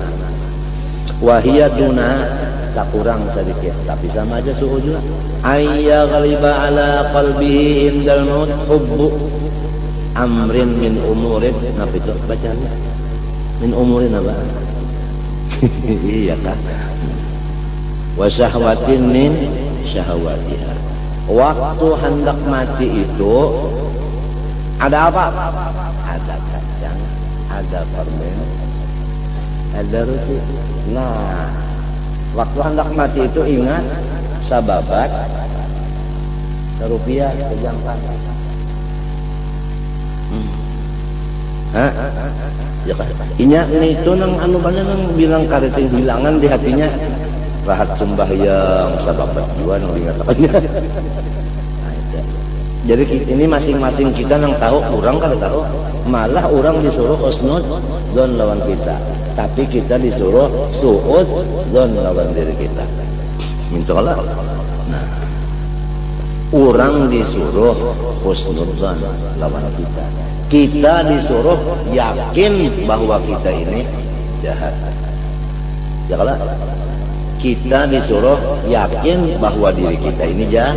Speaker 1: wahia duna tak kurang sedikit tapi sama aja su'ul juga ayya ghaliba ala qalbihi indal maut hubbu amrin min umurin apa itu bacanya min umurin apa iya kan wa syahwatin min syahwatiha waktu hendak mati itu ada apa ada kacang ada permen ada roti nah waktu hendak mati itu ingat sababat rupiah kejangkan ya kan inya itu nang anu banyak nang bilang karesing bilangan di hatinya rahat sembahyang sababat jua nang dikatakannya jadi ini masing-masing kita nang tahu orang kalau tahu malah orang disuruh husnul dzon lawan kita tapi kita disuruh su'ud dzon lawan diri kita mintalah nah orang disuruh husnul dzon lawan kita disuruh yakin bahwa kita ini jahat ya kalau kita disuruh yakin bahwa diri kita ini jahat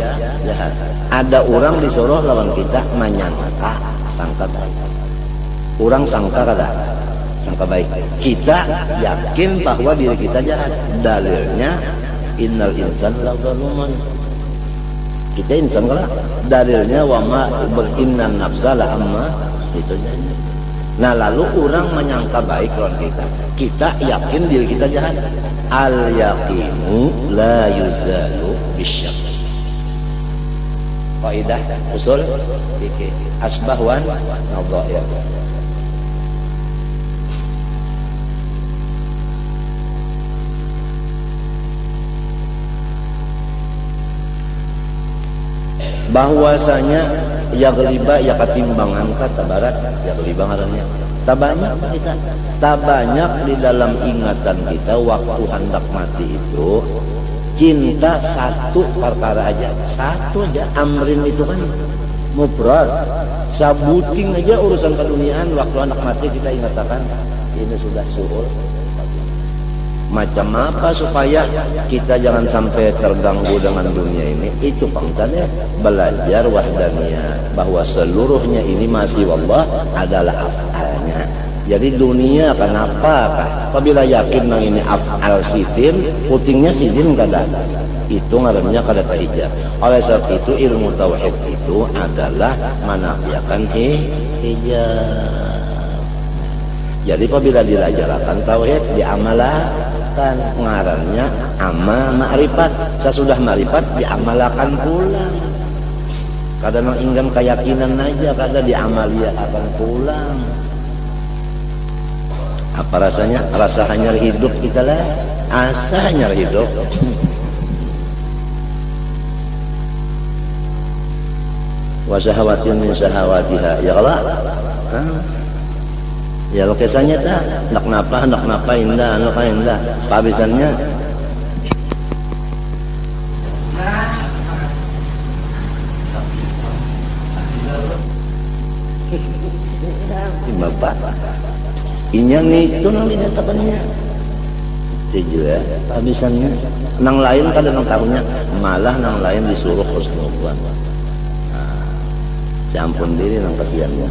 Speaker 1: ada orang disuruh lawan kita menyangka sangka baik orang sangka kada sangka baik kita yakin bahwa diri kita jahat dalilnya innal insana lazalumun kita insan kada dalilnya wama berinnan nafsala amma itu jadi. Nah lalu orang menyangka baik lawan kita yakin diri kita jahat al yaqinu la yuzalu bisyak Kaidah usul fikih asbah wan nadhair. Bahwasanya yagliba ya katimbang angkat tabarat yagliba ngarannya tabanyak kita tabanyak di dalam ingatan kita waktu hendak mati itu cinta satu perkara aja, satu aja. Amrin itu kan mubrar, sabuting aja urusan keduniaan. Waktu anak mati kita ingatakan ini sudah suhul. Macam apa supaya kita jangan sampai terganggu dengan dunia ini? Itu pangkatnya belajar wahdaniyah, bahwa seluruhnya ini masih wallah adalah af'alnya. Jadi dunia kenapa? Apabila yakin nang ini af'al sidin, putingnya sidin kada. Itu ngarannya kada tahijab. Oleh sebab itu ilmu tauhid itu adalah menafikan hijab. Jadi apabila diajarkan tauhid diamalkan, ngarannya amal ma'rifat. Sesudah ma'rifat diamalkan pulang. Kadang inggam keyakinan aja, kadang diamalia akan pulang. Apa rasanya? Rasa hanyar hidup kita lah, asa hanyar hidup. Wa syahawatin min syahawatiha ya Allah. Ya lo kesannya tak hendak napa indah pabisannya bapak inyang itu nang dinyatakannya itu ya pabisannya nang lain kada nang tahunya malah nang lain disuruh husnudzan. Ampun diri nang kasihannya.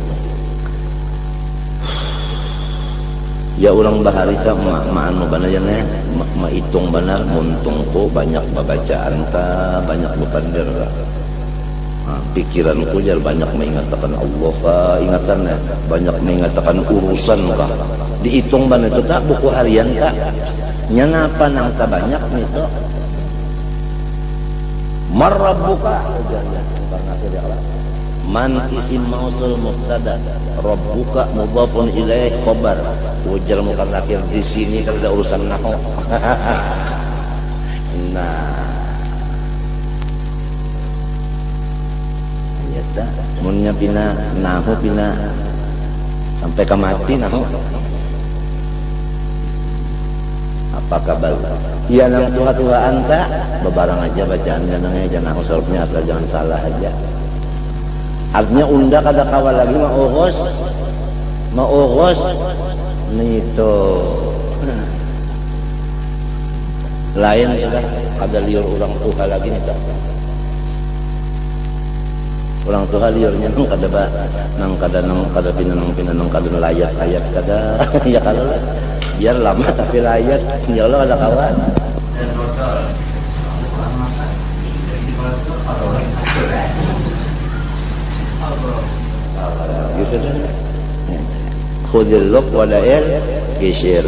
Speaker 1: Ya orang baharita maan mo benar ya hitung benar muntung ko banyak babacaan ka banyak bepander ka pikiranku jar banyak mengatakan Allah ka ingatan banyak mengatakan urusan ka dihitung benar itu tak buku harian ka nyanapa nang ta banyak nito marabbuka man isim mausul mubtada rabbuka mudhafun ilaih khabar ujar muka nakir di sini kalau ada urusan nahwu. Nah nyata munnya pina nahwu pina sampai ke mati nahwu apa kabar iya nang tuha-tuhaan tak bebarang aja bacaan janangnya jangan nahwu sorofnya asal jangan salah aja. Artinya unda kada kawal lagi maurus nito lain sudah ada liur orang tuha lagi nito orang tuha liurnya nang kada pinanang kada layat kada ya kalau biar lama tapi layat ya Allah ada kawan gitu dah. Khudil luk walail kishir.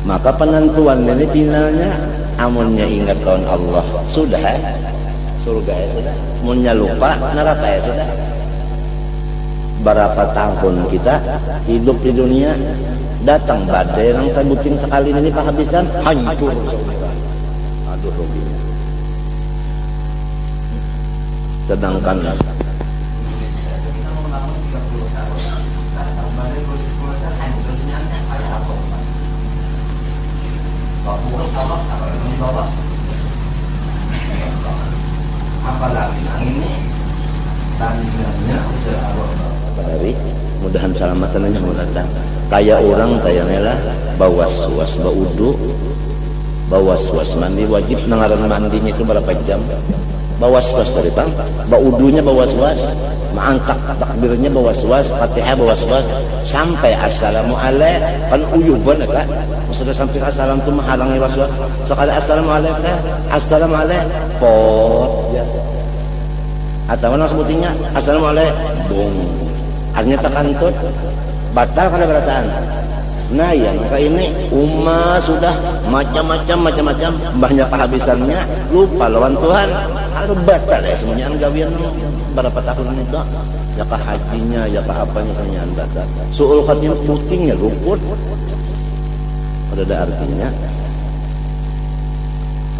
Speaker 1: Maka penentuan ini finalnya amunnya ingat kawan Allah sudah surga ya sudah, munnya lupa neraka ya sudah. Berapa tahun kita hidup di dunia datang badai yang saya buting sekali ini kehabisan hancur semua. Aduh ruginya. Sedangkan apalagi ini tandingannya mudahan salamatan aja datang kayak orang kayaknya lah bawas-was bawas mandi wajib nangaran mandinya itu berapa jam bawas-was dari bang baudunya bawas-was mangkak takbirnya bawas-was fatihah bawas-was sampai assalamualaikum kan uyuban kan sudah sampai assalam itu menghalangi was-was sekali assalamualaikum pot ya atau mana sebutinnya assalamualaikum bung artinya tekantut batal kada berataan Nah ya, maka ini umat sudah macam-macam banyak kehabisannya, lupa lawan Tuhan. Harus batal ya semuanya gawian berapa tahun itu ya ke hajinya ya ke apanya semuanya batal. Suul khatimah putingnya luput. Ada artinya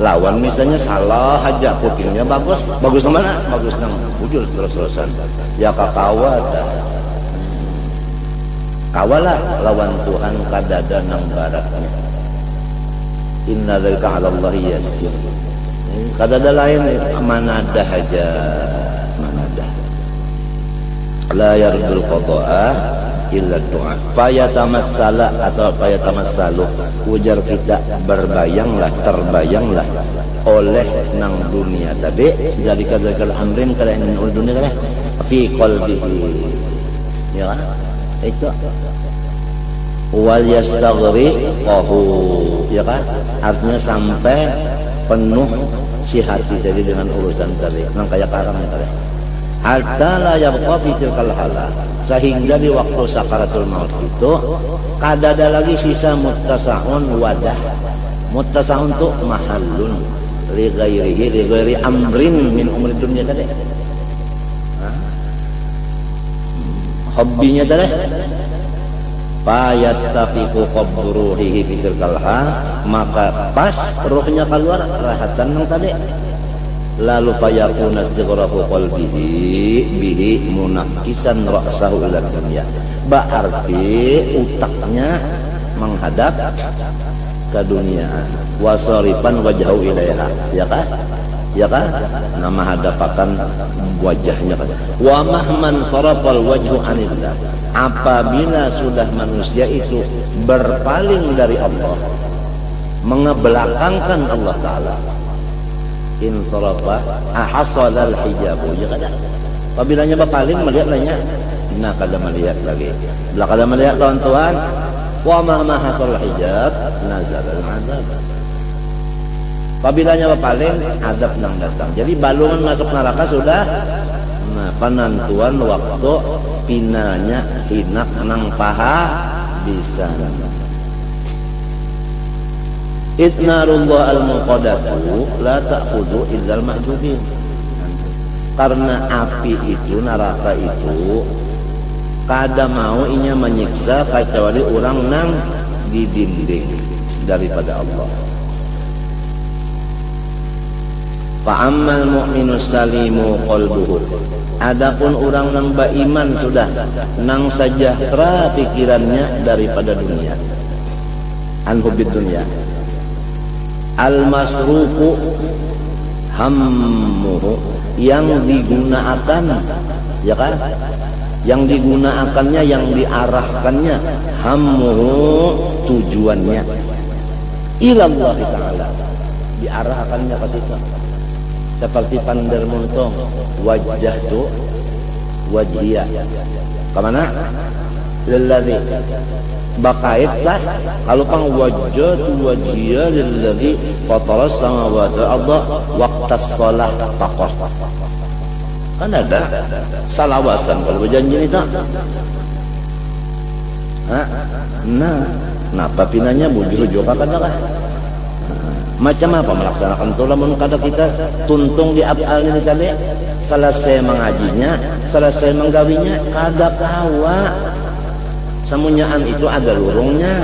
Speaker 1: lawan misalnya salah aja putingnya bagus mana? Bagus nang wujud terus-terusan ya kakawat kawalah lawan Tuhan kadada nang baratnya. Inna dzalika 'ala Allah yasir. Kadada lain manadah aja, manadah. La yardul qada'a illa du'a. Fayatamassala atau fayatamassalu ujar kita terbayanglah oleh nang dunia tadi jadi kadal amrin kalian dunia kan fi qalbihi ya kan itu wal yastaghriqahu ya kan artinya sampai penuh si hati tadi dengan urusan tadi nang kayak karam tadi hatta la yabqa fi tilkal hala sehingga di waktu sakaratul maut itu kadada lagi sisa muttasaun wadah. Muttasaun tu mahallun li ghairi amrin min umri dunia tadi. Hobbinya tadi fayattafiqu qabruhi fi tilkal hal maka pas ruhnya keluar rahatan nang tadi lalu fayakuna istighraqu qalbihi bihi munakkisan ra'sahu ila dunya berarti utaknya menghadap ke dunia wasarifan wajhahu ilaiha ya kan nama hadapakan wajahnya kan wa mahman sarafal wajhu anillah apabila sudah manusia itu berpaling dari Allah mengebelakangkan Allah Ta'ala insarafa hasalal hijabu ya kada apabila berpaling melihat lainnya nah kada melihat lagi bila kada melihat lawan Tuhan wa ma hasalal hijab nazalal azab apabila berpaling adab nang datang jadi balungan masuk neraka sudah nah penentuan waktu pinanya hinak nang paha bisa Itnarullah al-muqadatu la ta'khudhu idzal ma'jubin. Karena api itu neraka itu kada mau inya menyiksa kecuali orang nang didinding daripada Allah. Fa ammal mu'minu salimu qalbuhu. Adapun orang nang beriman sudah nang sejahtera pikirannya daripada dunia. An hubbid dunya. Al-masrufu hammuhu yang digunakan ya kan yang digunakannya yang diarahkannya hammuhu tujuannya ilallah ta'ala diarahkannya ke situ seperti pandar muntong wajah tu wajhiyah kemana lilladzi bakaitlah kalau pang wajah tu wajhiyah lilladzi fataras samawati wal arda waqtas shalah faqah kan ada salawasan kalau berjanji itu nah kenapa pinanya bujur juga kadang macam apa melaksanakan itu lamun kada kita tuntung di afal ini tadi selesai mengajinya selesai menggawinya kada kawa semuanyaan itu ada lurungnya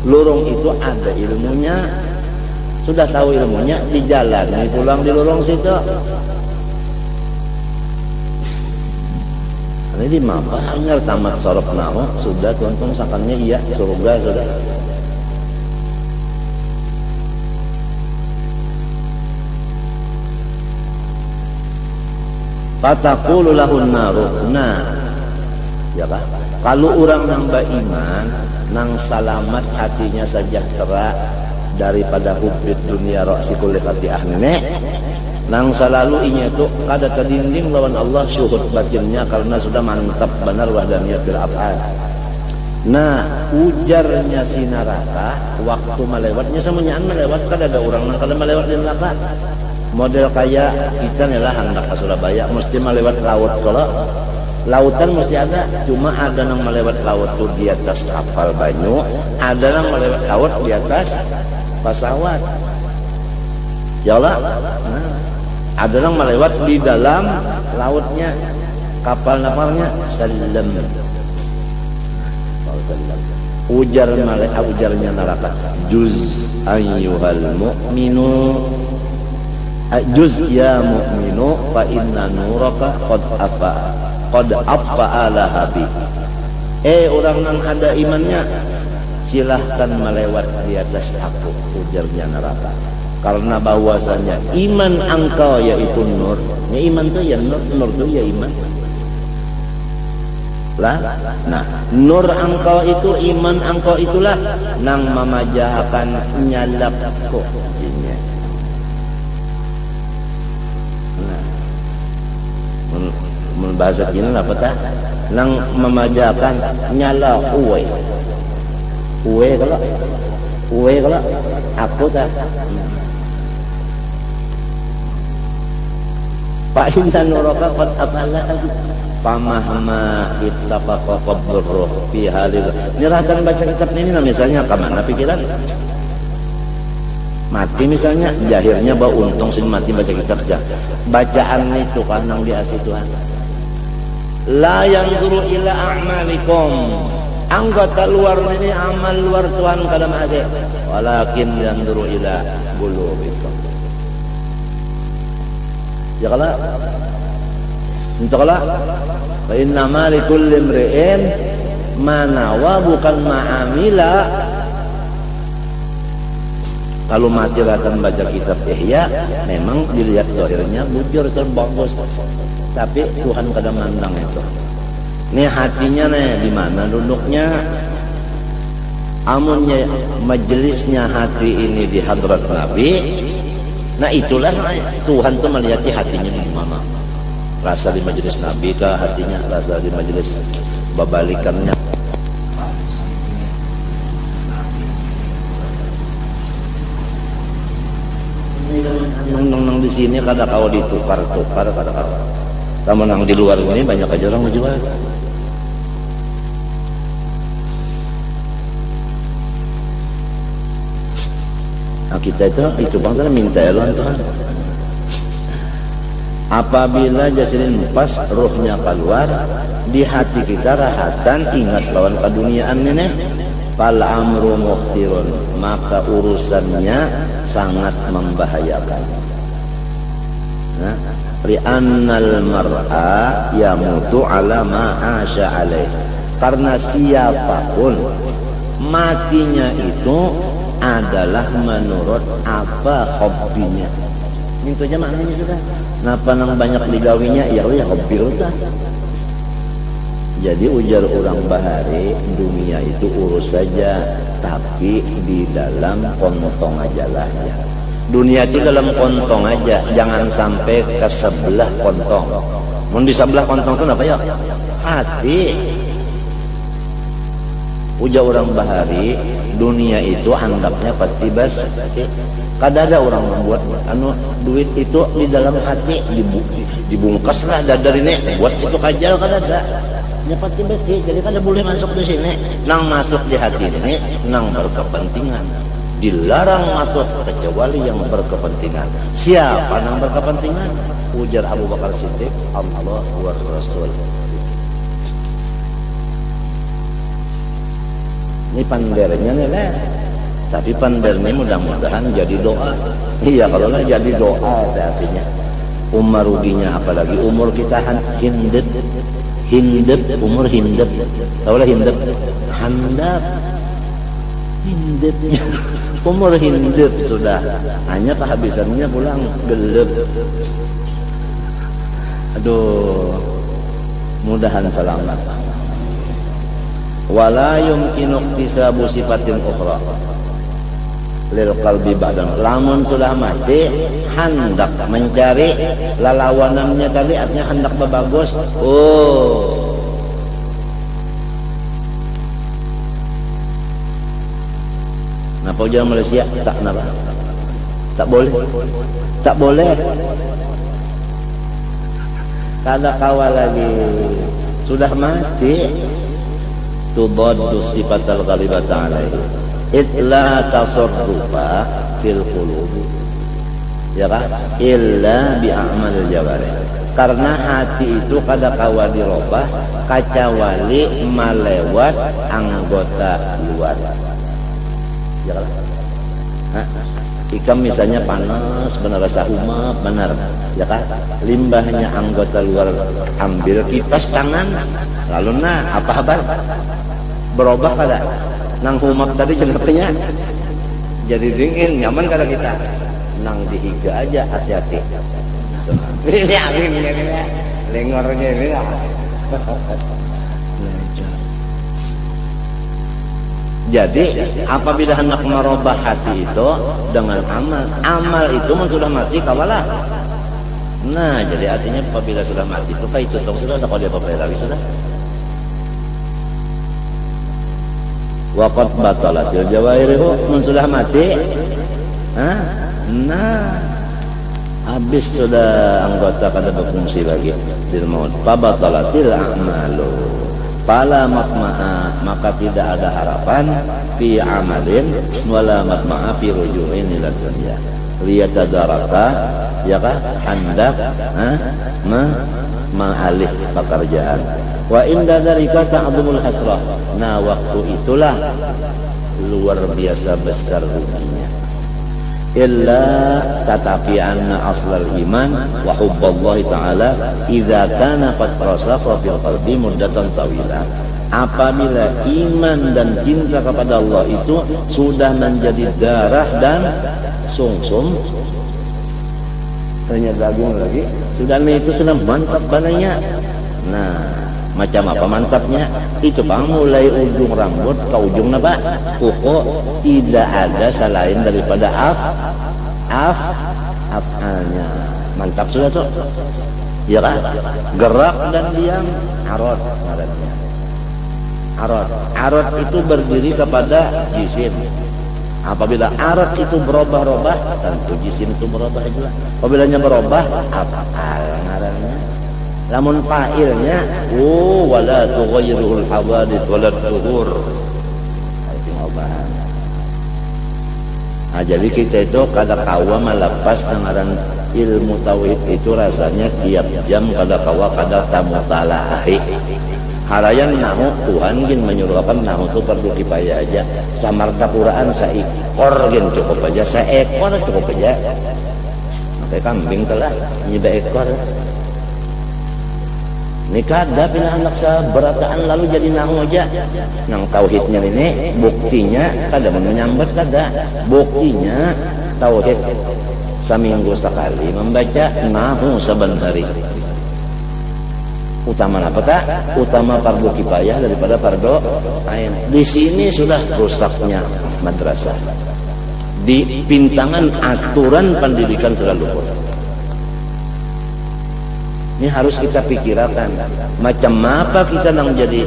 Speaker 1: lurung itu ada ilmunya sudah tahu ilmunya dijalani pulang di lurung situ ini mapa hanya tamat sorok naho sudah tuntung sakannya iya surga sudah fataqulu lahun naru nah ya kan kalau orang nang beriman nang salamat hatinya sejahtera daripada hubbid dunia ra'si kulli khati'ah nang selalu inya itu kada kedinding lawan Allah syuhud batinnya karena sudah mantap benar wahdaniyat bil af'al. Nah ujarnya si neraka waktu melewatnya semuanya melewat kada ada orang nang kada melewat di neraka model kayak kita nih lah hendak ke Surabaya mesti melewat laut kalau Lautan mesti ada, cuma ada yang melewat laut tuh di atas kapal banyu, ada yang melewat laut di atas pesawat. Ya Allah. Nah, ada yang melewat di dalam lautnya, kapal napalnya salam. Ujarnya neraka, juz ayyuhal mu'minu, juz ya mu'minu fa inna nuraka qad affa lahabi. Orang yang ada imannya, silahkan melewat di atas aku, ujarnya neraka. Karena bahwasanya iman engkau yaitu nur. Ya iman tuh ya nur, nur tuh ya iman. Lah, nah nur engkau itu, iman engkau itulah nang memajahakan nyalapku. Nah, bahasa Cina apa tak? Nang memajahakan nyala uwe kalau aku tak. Pak intan nuraka qad afala pamahma ittafaqa qabruh fi halil. Nyerahkan baca kitab ini, nah misalnya kemana pikiran mati, misalnya jahirnya bawa untung sin mati baca kitab jah. Bacaan itu kanang diasih Tuhan. La yanzuru ila a'malikum, anggota luar ini amal luar Tuhan kada masih, walakin yanzuru ila qulubikum. Ya kala untuk kala fa inna ma likulli imri'in ma nawa, bukan ma'amila. Kalau mati akan baca kitab Ihya, memang dilihat zahirnya bujur terbagus, tapi Tuhan kadang mandang itu. Nih hatinya nih di mana duduknya? Amunnya majelisnya hati ini di hadrat Nabi, nah itulah Tuhan tuh melihat hatinya di mana. Rasa di majelis Nabi kah hatinya, rasa di majelis babalikannya. Nang di sini kada kau ditukar-tukar, kada kau. Kamu nang di luar ini banyak aja orang menjual. Nah, kita itu bangsa minta elon Tuhan. Apabila jasirin pas rohnya keluar, di hati kita rahatan, ingat lawan keduniaan ini, fal amru mukhtirun, maka urusannya sangat membahayakan. Nah, li'annal mar'a yamutu ala ma asya alaih, karena siapapun matinya itu adalah menurut apa hobinya. Itu aja maknanya sudah. Kenapa nang banyak digawinya? Ya hobi udah. Jadi ujar orang Bahari, dunia itu urus saja, tapi di dalam kontong aja lah ya. Dunia itu dalam kontong aja, jangan sampai ke sebelah kontong. Mau di sebelah kontong itu apa ya? Hati. Ujar orang Bahari, dunia itu anggapnya pati bas. Kada ada orang membuat duit itu di dalam hati, dibungkas lah dari ini, buat situ kajal kada ada. Dapat besi, jadi kada boleh masuk di sini. Nang masuk di hati ini, nang berkepentingan. Dilarang masuk kecuali yang berkepentingan. Siapa nang berkepentingan? Ujar Abu Bakar Siddiq, Allah wa Rasul. Ini pandernya nih lah. Tapi pandernya mudah-mudahan jadi doa. Iya, kalau lah jadi doa artinya. Umar ruginya apalagi umur kita hindep, umur hindep. Tahu lah hindep? Handap. Hindep. Umur hindep sudah. Hanya kehabisannya pulang gelap. Aduh. Mudahan selamat. Wala yumkinu iktisabu sifatin ukhra lil qalbi ba'dan. Lamun sudah mati, hendak mencari lalawanannya tadi, artinya hendak berbagus. Oh, napa ujar Malaysia? Tak napa? Tak boleh. Tak boleh. Kada kawal lagi. sudah mati. Tudaddu sifatal ghalibata alaihi itla tasarrufa fil qulubi, ya kan, illa bi a'malil jawarih, karena hati itu kada kawa dirobah kacawali malewat anggota luar, ya kan. Ikam misalnya panas benar, rasa umat benar, ya kan, limbahnya anggota luar ambil kipas tangan, lalu apa kabar, berubah kada nang umat tadi jenapnya jadi dingin nyaman kada kita, nang dihiga aja hati-hati. Ini anginnya ini, lengornya ini lah. Jadi apabila hendak merubah hati itu dengan amal itu sudah mati kawalah. Nah, jadi artinya apabila sudah mati itu kayak itu sudah kalau dia apa lagi sudah. Waqad batalatil jawahirihu, sudah mati. Nah, habis sudah anggota kada berfungsi lagi bil maut. Fa batalatil a'malu. Fala matma'a, maka tidak ada harapan fi amalin wala matma'a fi ruju'in ila dunya. Liyatadaraka, ya kan, hendak ma'alih pekerjaan. Wa inda dzalika ta'dhumul hasrah. Nah, waktu itulah luar biasa besar ruginya. Illa tatapi anna aslal iman wa hubballahi ta'ala idza kana qad rasafa fil qalbi muddatan tawilah. Apabila iman dan cinta kepada Allah itu sudah menjadi darah dan sungsum, ternyata daging lagi, sudah itu sudah mantap bananya. Nah, macam apa mantapnya? Itu bang, mulai ujung rambut ke ujung apa? Kuku, tidak ada selain daripada afalnya. Mantap sudah tuh. Ya kan? Gerak dan diam, arad ngarannya. Arad itu berdiri kepada jisim. Apabila arad itu berubah-ubah, tentu jisim itu berubah juga. Apabila berubah, afal ngarannya. Lamun fa'ilnya wala tughayyirul hawadith wala tuhur. Nah, jadi kita itu kada kawa melepas dengan ilmu tauhid itu rasanya tiap jam kada kawa kada tamutalahi. Harayan nahu Tuhan gin menyuruhkan nahu itu perlu kifayah aja. Samarta Quran saekor gin cukup aja, saekor cukup aja. Kayak kambing telah nyiba ekor. Ini kada bila anak seberataan lalu jadi nahu aja. Nang tauhidnya ini buktinya kada menyambat kada. Buktinya tauhid seminggu sekali membaca nahu saban hari. Utama apa tak? Utama fardu kifayah daripada fardu ain. Di sini sudah rusaknya madrasah. Di pintangan aturan pendidikan sudah luput. Ini harus kita pikirkan macam apa kita nang jadi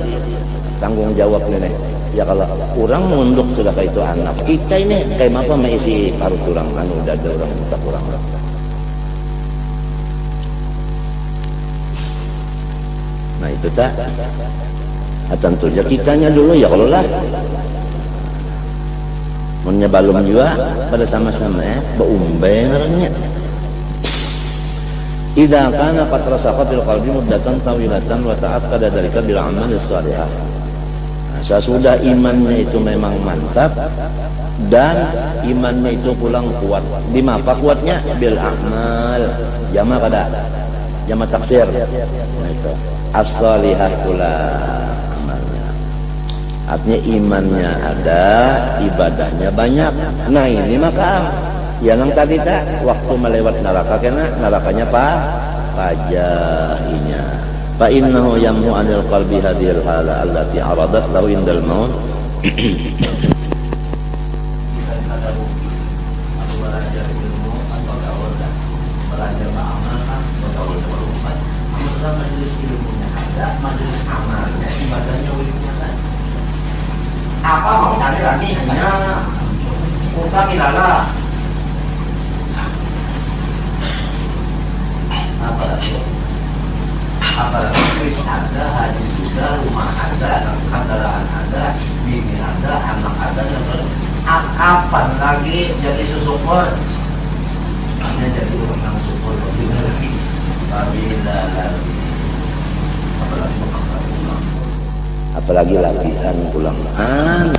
Speaker 1: tanggung jawab ini. Ya kalau orang munduk sudah kayak itu anak kita ini kayak apa mengisi paruh kurang anu udah ada orang kita kurang. Nah itu tak. Tentunya kitanya dulu ya kalau lah. Menyebalum juga pada sama-sama beumbeng orangnya. Idza kana qad rasaqa fil qalbi muddatan tawilatan wa ta'akkada dzalika bil amal as-salihah. Sesudah imannya itu memang mantap dan imannya itu pulang kuat. Di mana kuatnya? Bil amal. Jama kada? Jama taksir. Nah itu. As-salihah pula amalnya. Artinya imannya ada, ibadahnya banyak. Nah ini maka ya nang tadi tak waktu melewat neraka kena nerakanya pajahinya. Fa innahu yamhu anil qalbi hadhil hala allati aradat lahu indal maut.
Speaker 2: Apa mau cari lagi hanya utang ilala. Apa lagi? kuis ada, haji sudah, rumah ada, kendaraan ada, bini ada, anak ada, dan kapan lagi jadi syukur? Hanya jadi orang yang syukur lebih lagi,
Speaker 1: apalagi latihan pulangan.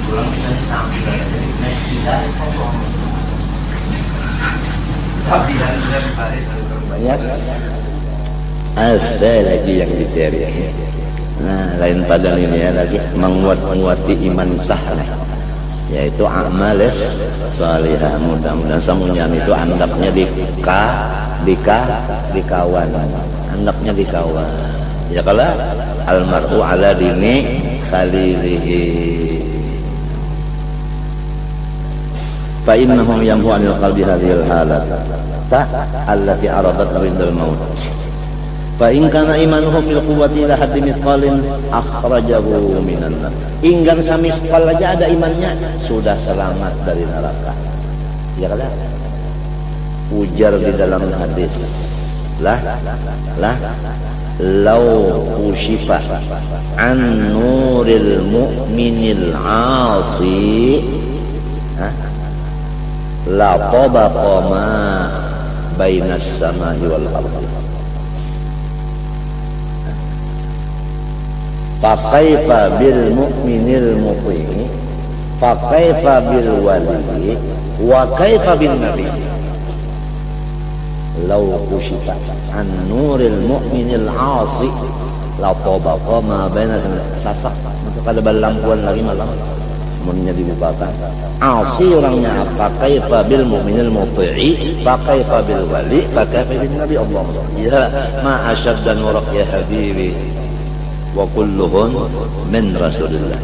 Speaker 2: Pulang bisa sampai dari mes tidak, tapi dari
Speaker 1: banyak. Ada lagi yang dicari. Nah, lain pada ini ya lagi menguati iman sahih, yaitu amal salihah. Mudah-mudahan semuanya itu andapnya dikawan, andapnya dikawan. Ya kalau almar'u ala dini khalilihi. Fa innahum yamhu anil qalbi hadhil halat allati aradat rindal maut. Fa in kana imanuhum bil quwwati ila haddi mithqalin akhrajahu minan nar. Inggan samisqal aja ada imannya sudah selamat dari neraka. Ya kan? Ujar di dalam hadis. Lah law ushifa an nuril mu'minil 'asi la tabaqa ma bainas samai wal ardi. Fakaifa bil mu'minil muqimi, fakaifa bil wali, wa kaifa bin nabi. Law kushifa an nuril mu'minil 'asi la tabaqa ma baina sasak. Kalau ada lampuan lagi malam munnya dibukakan. 'Asi orangnya apa? Kaifa bil mu'minil muti'i, fakaifa bil wali, fakaifa bin nabi. Allahumma ya ma ashadda nurak ya habibi. Wa kulluhun min rasulillah,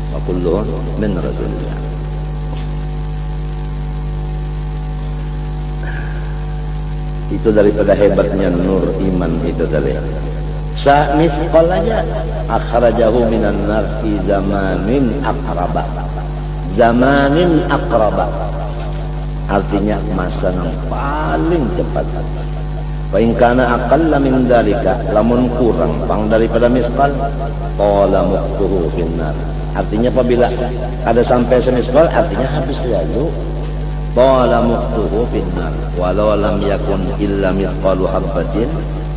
Speaker 1: wa kulluhun min rasulillah. Itu daripada hebatnya nur iman itu tadi. Sa'mithqal aja akhrajahu minan nar fi zamanin aqraba. Zamanin aqraba artinya masa yang paling cepat. Fa in kana aqalla min dzalika, lamun kurang pang daripada misqal qala muqtuhu finnar. Artinya apabila ada sampai semisqal artinya habis lalu. Qala muqtuhu finnar walau lam yakun illa mithqalu habatin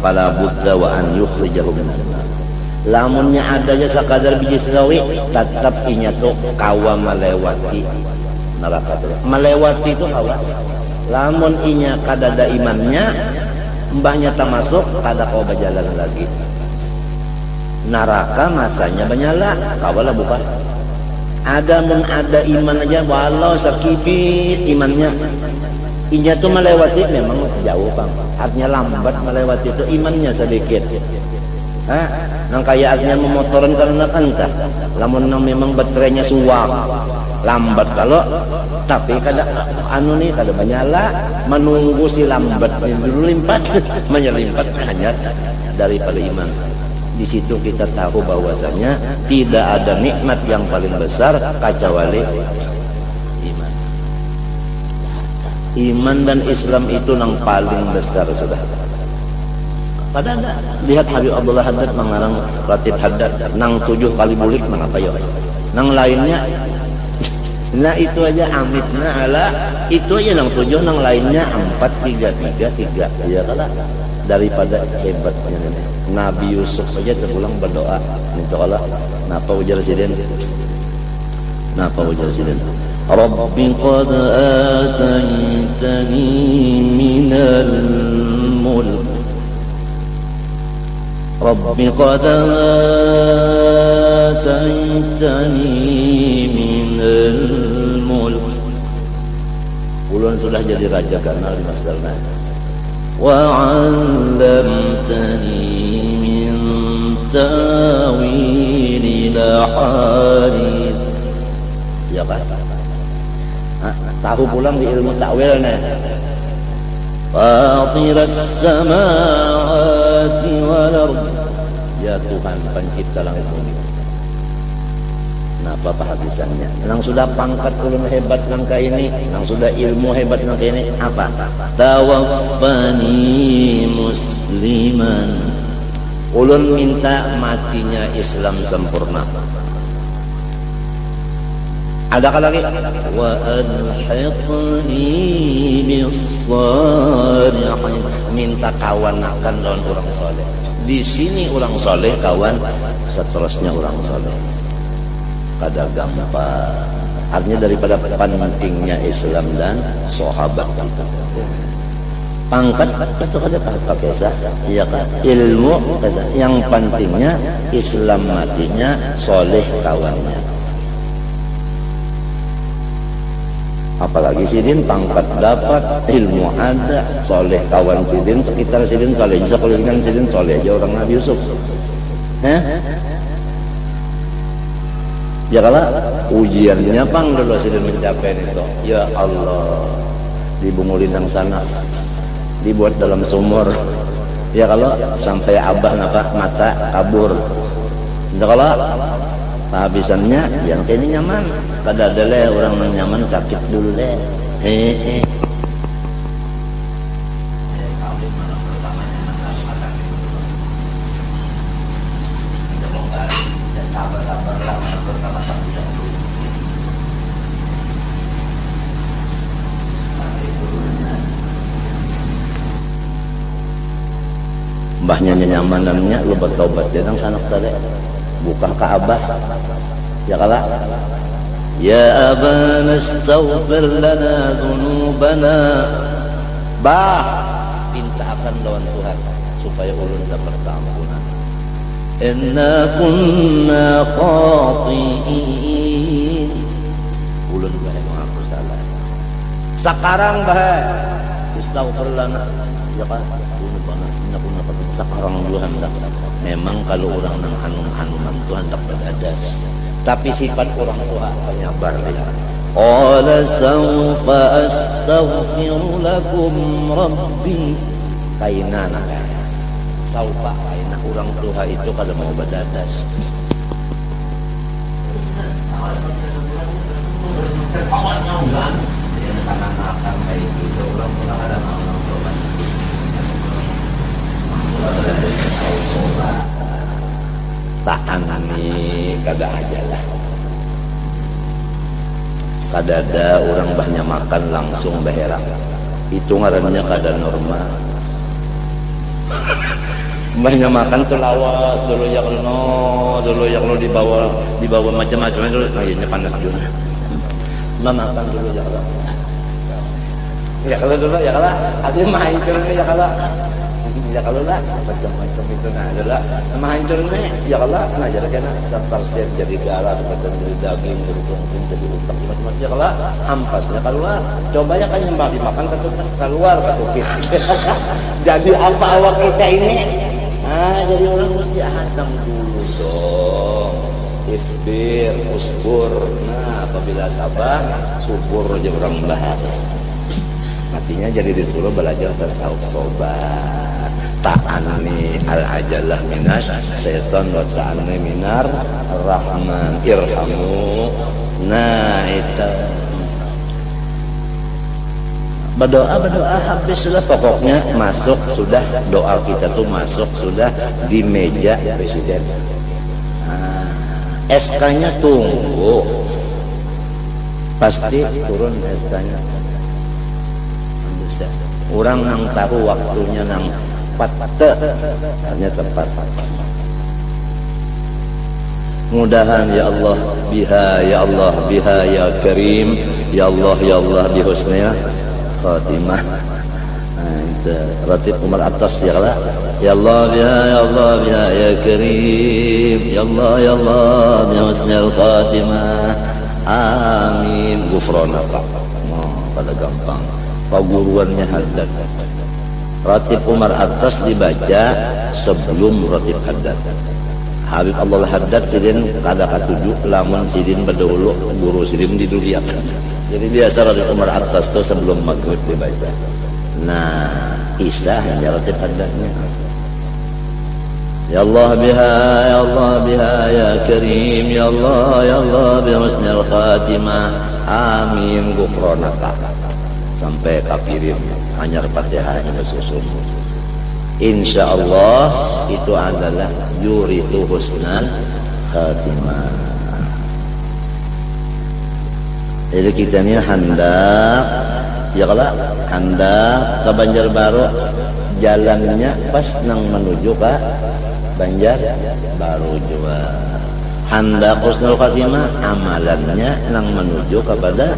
Speaker 1: fala budda wa an yukhrijahu minan nar. Lamunnya adanya sakadar biji selawi tetap inya tuh kawa melewati neraka tuh. Melewati itu kawa. Lamun inya kadada imannya mbahnya tak masuk, kada kau berjalan lagi. Neraka masanya menyala, kawalah bukan. Ada iman aja, walau sakibit imannya. Inya tuh melewati memang jauh bang. Artinya lambat melewati itu imannya sedikit. Nang kayak artinya memotoran karena entah. Lamun memang baterainya suwak, lambat kalau tapi kada kada menyala, menunggu si lambat dulu limpat menyelimpat hanya daripada iman. Di situ kita tahu bahwasanya tidak ada nikmat yang paling besar kecuali iman. Iman dan Islam itu yang paling besar sudah. Padahal lihat Habib Abdullah Haddad mengarang Ratib Haddad nang 7 kali bulik mengapa ya? Nang lainnya nah itu aja amitna ala itu aja nang 7, nang lainnya 4 3 3 3 ya kalah daripada hebatnya Nabi Yusuf saja terulang berdoa minta Allah napa ujar siden Rabbi qad ataitani minal mulk Rabbi qad ataitani minal mulk. Ulun sudah jadi raja karena di masdarna. Wa 'allamtani min ta'wilil hadits. Ya kan? Tahu pulang di ilmu takwilnya. Fatiras samawati wal ardh. Ya Tuhan pencipta langit bumi. Napa habisannya? Nang sudah pangkat ulun hebat nang kayak ini, nang sudah ilmu hebat nang kayak ini apa? Tawaffani musliman. Ulun minta matinya Islam sempurna. Adakah lagi? Wa alhiqni bis-shalihin. Minta kawan akan lawan orang soleh. Di sini orang soleh kawan, seterusnya orang soleh. Kada gampang. Artinya daripada pentingnya Islam dan sahabat kita. Pangkat itu kada pakai sah, iya kan? Ilmu yang pentingnya Islam matinya, soleh kawannya. Apalagi sidin pangkat dapat, ilmu ada, soleh kawan sidin, sekitar sidin soleh, sekelilingan sidin soleh aja orang Nabi Yusuf. Ya kalau ujiannya pang dulu sidin mencapai itu. Ya Allah, di Bungu Lindang sana dibuat dalam sumur. Ya kalau sampai abah napa mata kabur. Ya kalau kehabisannya yang kini nyaman. Kada ada le orang yang nyaman sakit dulu le. Mbahnya nyamanannya lu bertobat jangan sanak tadi buka ke abah ya kalah ya abana astaghfir lana dhunubana. Bah minta akan lawan Tuhan supaya ulun dapat keampunan. Inna kunna khati'in. Ulun bae mengaku salah sekarang bae astaghfir lana ya kan sekarang Tuhan hendak. Memang kalau orang nang hanum-hanuman Tuhan hendak berdadas, tapi sifat orang tua penyabar dia. Qala sawfa astaghfiru lakum rabbi. Kainana sawfa kaina orang tua itu kalau mau berdadas. Awasnya ulang. Karena akan baik itu orang ada mau coba. Tahan nih kada aja lah. Kada ada orang banyak makan langsung beherak. Itu ngarannya kada normal. Banyak makan tuh lawas dulu ya kalau dibawa macam-macam dulu. Kayaknya panas dulu. Makan dulu ya kalau. Ya kalau dulu ya kalau. Ada main dulu ya kalau. Ya kalau lah macam-macam itu nah adalah menghancur nih ya kalau nah jadi kena sepersen jadi darah seperti jadi daging jadi sumsum jadi utak macam-macam ya kalau ampasnya keluar coba ya kan yang dimakan keluar ketukit jadi apa awak kita ini jadi orang mesti hadang dulu dong isbir usbur nah apabila sabar subur aja orang bahagia artinya jadi disuruh belajar tasawuf sobat. Ta'anni al-ajalah minas syaitan wa ta'anni minar rahman irhamu. Nah itu berdoa habislah pokoknya masuk sudah doa kita tuh masuk sudah di meja presiden. SK-nya tunggu pasti turun SK-nya. Orang nang tahu waktunya nang hanya tepat. Mudahan ya Allah biha ya Allah biha ya Karim ya Allah bi husnil khatimah. Ratib Umar atas ya Allah ya Allah biha ya Karim ya Allah bi husnil khatimah. Amin. Gufranaka. Pada gampang. Paguruannya haddad. Ratib Umar atas dibaca sebelum ratib haddad. Habib Allah haddad sidin kada katuju lamun sidin berdahulu guru sidin di dunia. Jadi biasa ratib Umar atas itu sebelum maghrib dibaca. Nah, Isa hanya ratib haddadnya. Ya Allah biha ya Karim ya Allah bi husnil khatimah. Amin. Gufranaka sampai kafirin hanya Fatihahnya bersusun. insya Allah itu adalah yurithu husnal khatimah. Jadi kita ini hendak, ya kalau hendak ke Banjarbaru, jalannya pas nang menuju ke Banjarbaru juga. Hendak husnul khatimah, amalannya nang menuju kepada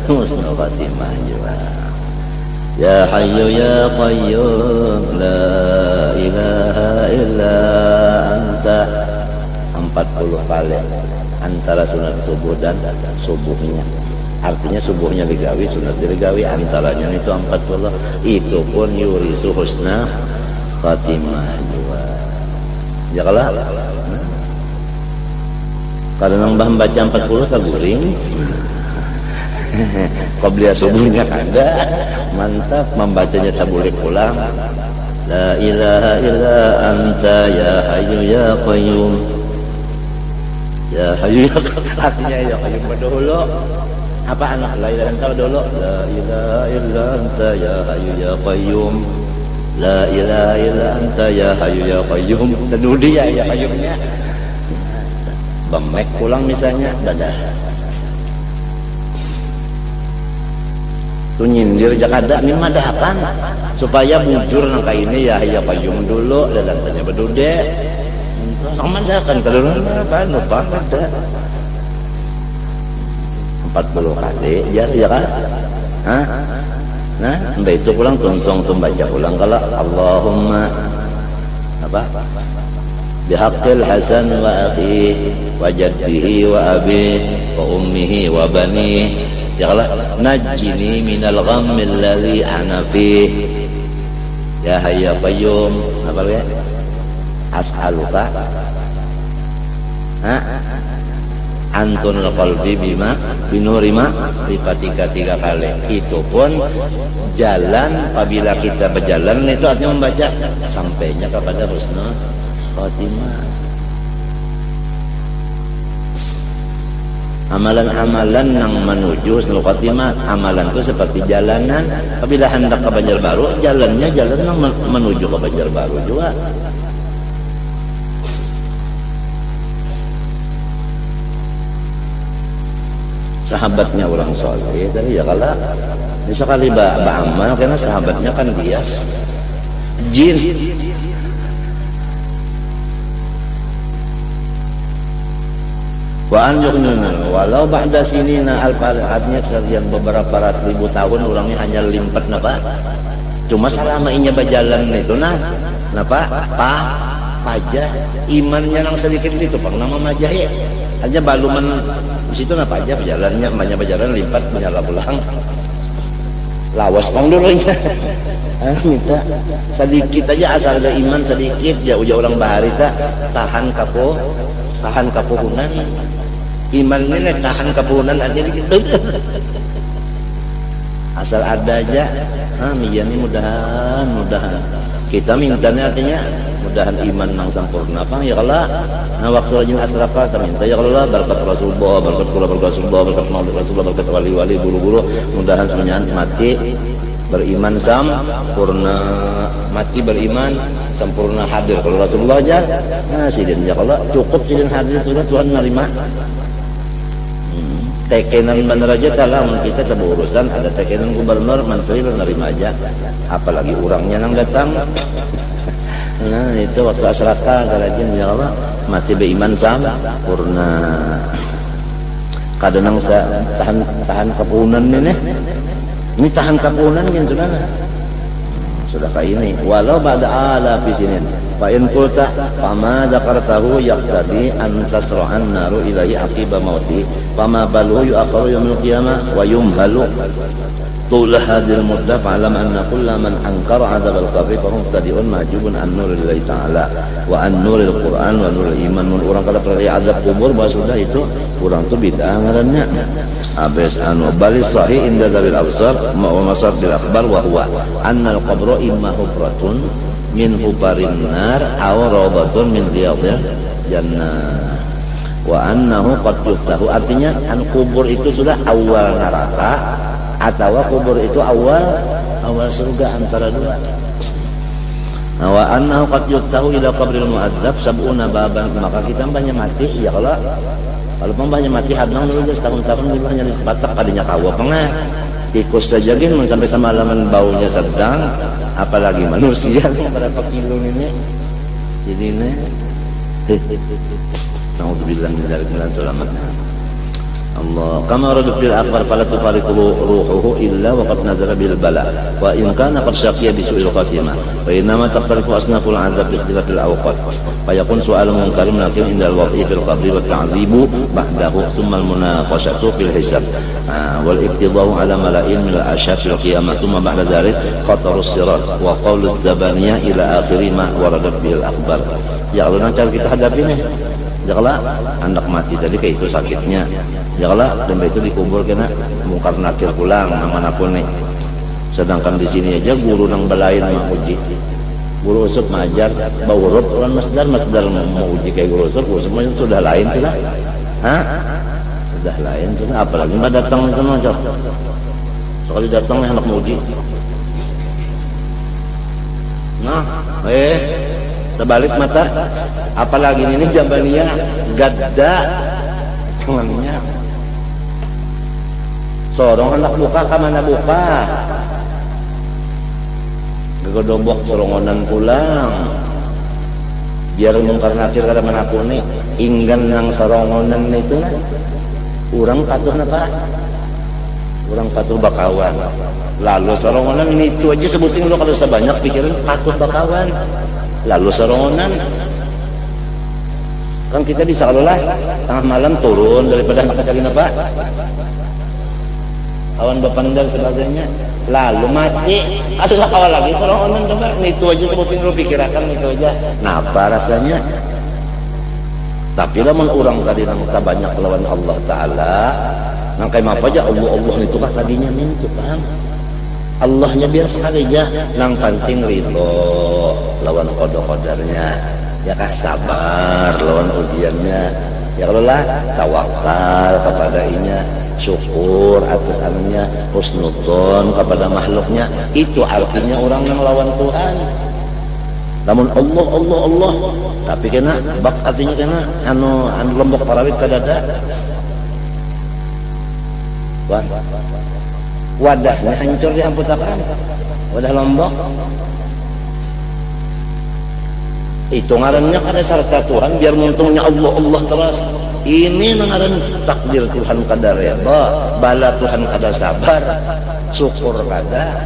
Speaker 1: husnul khatimah juga. Ya Hayyu ya Qayyum la ilaha illa anta 40 kali antara sunat subuh dan subuhnya. Artinya subuhnya digawi, sunat digawi, antaranya itu 40. Itu pun yurisu husna khatimah juga. Ya kalau karena nang baca 40 taguring qobliyah subuhnya ada, mantap, membacanya tak boleh pulang. La ilaha illa anta ya hayyu ya qayyum. Ya hayyu ya qayyum, artinya ya qayyum dulu. Apa anak la ilaha illa dulu? La ilaha illa anta ya hayyu ya qayyum. La ilaha illa anta ya hayyu ya qayyum. Dan dia ya qayyumnya. Bemek pulang misalnya dadah. Tu nyindir jakada ini madahkan supaya bujur nangka ini ya qayyum dulu dan tanya bedude. Nang madahkan kalau apa lupa ada 40 kali ya kan? Hah? Nah, mbak itu pulang tuntung baca pulang kalau Allahumma apa? Bihaqqil Hasan wa akhi wa jaddihi wa abi wa ummihi wa bani ya Allah najjini minal ghammil ladzi ana fih ya hayya qayyum apa ya as'aluka antunul qalbi bima binurima rifatika 3 kali. Itu pun jalan apabila kita berjalan itu artinya membaca sampainya kepada husnul khatimah. Amalan-amalan yang menuju husnul khatimah, amalan itu seperti jalanan. Apabila hendak ke Banjarbaru, jalannya jalan yang menuju ke Banjarbaru juga. Sahabatnya orang soleh tadi ya kalau sekali beramal karena sahabatnya kan bias jin. Wa an yuqnuna walau ba'da sinina al-arhatnya sekian beberapa ratus ribu tahun orangnya hanya limpat napa cuma selama inya berjalan itu napa pajah imannya nang sedikit itu pang nama majah ya aja baluman di situ napa aja berjalannya banyak berjalan limpat menyala pulang lawas pang dulunya minta sedikit aja asal ada iman sedikit jauh-jauh orang bahari tahan kapuhunan iman ini tahan kapuhunan aja dikit asal ada aja ini mudahan kita mintanya artinya mudahan iman nang sempurna apa ya kalau waktu rajin asrafa kita minta ya kalau berkat Rasulullah berkat maulid Rasulullah berkat wali-wali guru-guru mudahan semuanya mati beriman sempurna mati beriman sempurna hadir kalau Rasulullah aja sidin ya kalau cukup sidin hadir sudah Tuhan menerima tekenan bener aja kalau kita terurusan ada tekenan gubernur menteri menerima aja apalagi orangnya yang datang nah itu waktu asraka rajin ya Allah mati beriman sempurna kadang tahan kepunan ini tahan kepunan gitu sudah kayak ini walau pada ala fi sinin fa in qulta fama dzakartahu yaqtadi an tasrahan naru ilahi aqiba mauti fama balu yu'aqaru yaumil qiyamah wa yumhalu tul hadil mudda fa'lam anna kulla man ankara adzab al-qabr fa hum tadiun majubun an nurillahi ta'ala wa an nuril qur'an wa nuril iman orang kata percaya azab kubur bahwa sudah itu orang tu bid'ah ngarannya abes balis sahih inda dzabil absar wa masad bil akhbar wa huwa annal qabra imma hufratun min hufarin nar aw rawdatun min riyadil jannah wa annahu qad yuftahu artinya an kubur itu sudah awal neraka atau kubur itu awal surga antara dua Wa annahu qad yuftahu ila qabril mu'adzab sab'una baban, maka kita banyak mati ya kalau banyak mati hadang dulu setahun-tahun dulu hanya batak kadinya kawa pengah tikus saja gin sampai sama alaman baunya sedang, apalagi manusia berapa kilo ini jadi ini naudzubillah min dzalik selamatnya Allah kama radut bil akbar fala tufariqu ruhuhu illa wa qad nazara bil bala wa in kana qad syaqiya bi su'il khatimah fa inna ma taqtarifu asnaful azab bi ikhtilafil awqat fa yakun su'alun munkarim lakin indal waqi fil qabri wa ta'dzibu ba'dahu thumma al munaqashatu fil hisab wal iqtidau ala mala'in min al ashab fil qiyamah thumma ba'da dzalik qatarus sirat wa qauluz zabaniyah ila akhiri ma waradat bil akhbar. Ya Allah, cara kita hadapi nih janganlah anak mati tadi kayak itu sakitnya, janganlah dan itu dikubur kena mungkar nakir pulang manapun nih. Sedangkan di sini aja guru nang balain mau uji, guru usup majar bau huruf orang masdar mau uji kayak guru usup sudah lain sudah, sudah lain sudah, apalagi mbak datang itu macam sekali datang anak mau uji, nah terbalik mata, apalagi ini Jabaniyah gadda tangannya sorong anak buka ke mana buka gegodobok sorongonan pulang biar mungkar nakir kada manapun nih inggan nang sorongonan itu urang patuh napa urang patuh bakawan lalu sorongonan itu aja sebutin lo kalau sebanyak pikiran patuh bakawan lalu sorongonan kan kita bisa kalau lah tengah malam turun daripada nak cari apa awan bepan dan sebagainya lalu mati adalah awal lagi sorongonan coba itu aja sebutin lu pikirakan itu aja napa rasanya tapi lamun orang tadi nang banyak lawan Allah Ta'ala nang kayak apa aja Allah itu kah tadinya mintu kan Allahnya biar sekali aja nang penting ridho lawan qada-qadarnya ya kah sabar lawan ujiannya ya kalau lah tawakal kepada inya syukur atas anunya husnudzon kepada makhluknya itu artinya orang yang lawan Tuhan namun Allah tapi kena bak artinya kena anu lombok parawit kadada wadahnya hancur dihamputakan wadah lombok itu ngarannya kada sarta Tuhan biar muntungnya Allah terus ini ngaran takdir Tuhan kada reda bala Tuhan kada sabar syukur kada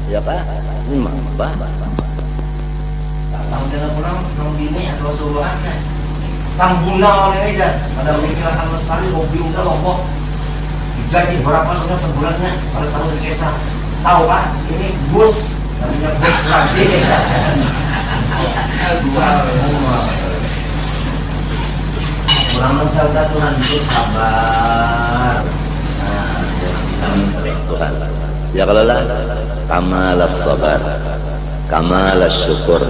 Speaker 1: ya pak ini apa
Speaker 2: tahun dengan pulang nang bini atau suruhannya tangguna oleh aja ada pemikiran sama sekali hobi udah lombok gaji berapa sebulannya pada tahun kesah tahu kan ini bus namanya bus lagi orang mensalda Tuhan itu sabar
Speaker 1: Tuhan ya kalau lah kamalas sabar kamalas syukur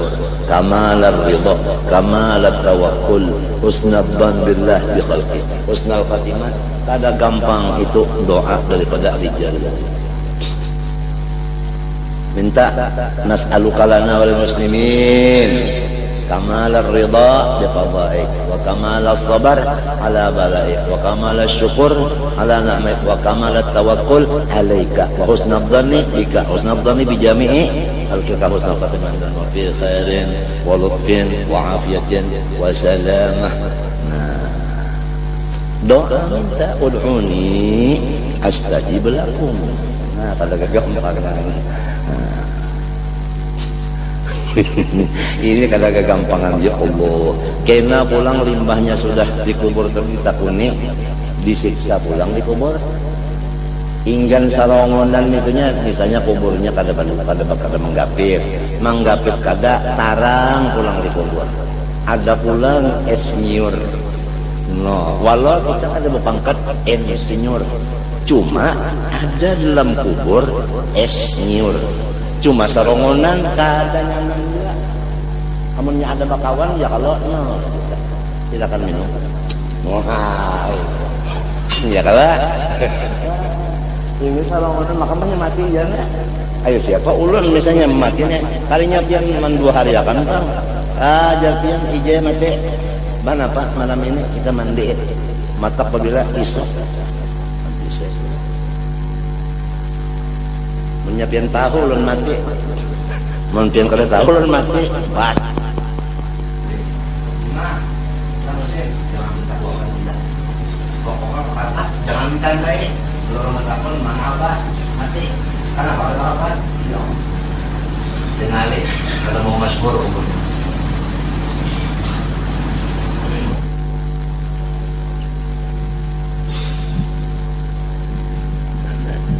Speaker 1: kamalar ridha kamalat tawakkul husnadzan billah bi khalqi husnul khatimah kada gampang itu doa daripada rijal minta nas'aluka lana wal muslimin kamalar ridha bi qada'ik wa kamalas sabar ala bala'ik wa kamalas syukur ala ni'mat wa kamalat tawakkul alaika wa husnadzanni bika husnadzanni bi jami'i al-kika husnul khatimah wa fi khairin wa lutfin wa afiyatin wa salamah. Doa minta ud'uni astajib lakum. Nah, kalau gampang ini kada kegampangan ya Allah kena pulang limbahnya sudah dikubur terditakuni disiksa pulang dikubur inggan sarongonan itunya misalnya kuburnya kada menggapit kada tarang pulang dikubur ada pulang esnyur no walau kita ada berpangkat esnyur cuma ada dalam kubur esnyur cuma sarongonan kada nyaman juga amunnya ada bakawan ya kalau no silakan minum wah ya kalau ini sarongonan makamnya mati ya Ayo siapa ulun misalnya matinya kalinya pian man 2 hari akan bang. Ajar pian ije mati. Ban apa malam ini kita mandi. Mata apabila isya. Menyiapin tahu ulun mati. Mun pian kada tahu ulun mati. Pas.
Speaker 2: Nah, seharusnya jangan minta buahkan tidak. Pokoknya kata jangan minta baik. Kalau orang takut mana apa mati. Karena apa? Tidak. Denali kalau mau masyhur umurnya.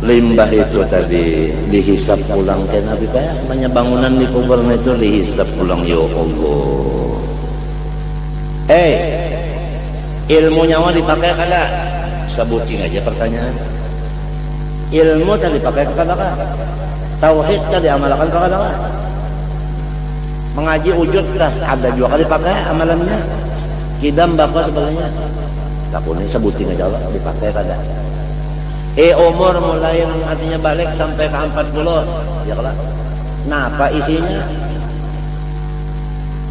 Speaker 1: Limbah itu tadi dihisap pulang ke Nabi kayak banyak bangunan di kuburan itu dihisap pulang ya Allah. Ilmu nyawa dipakai kada? Sebutin aja pertanyaan. Ilmu tadi dipakai kada? Tauhid tadi amalkan kada? Mengaji wujud dah ada juga kali dipakai amalannya. Kidam bapak sebagainya. Takutnya sebutin aja Allah dipakai kada? Umur mulai artinya balik sampai ke 40 ya kalau napa isinya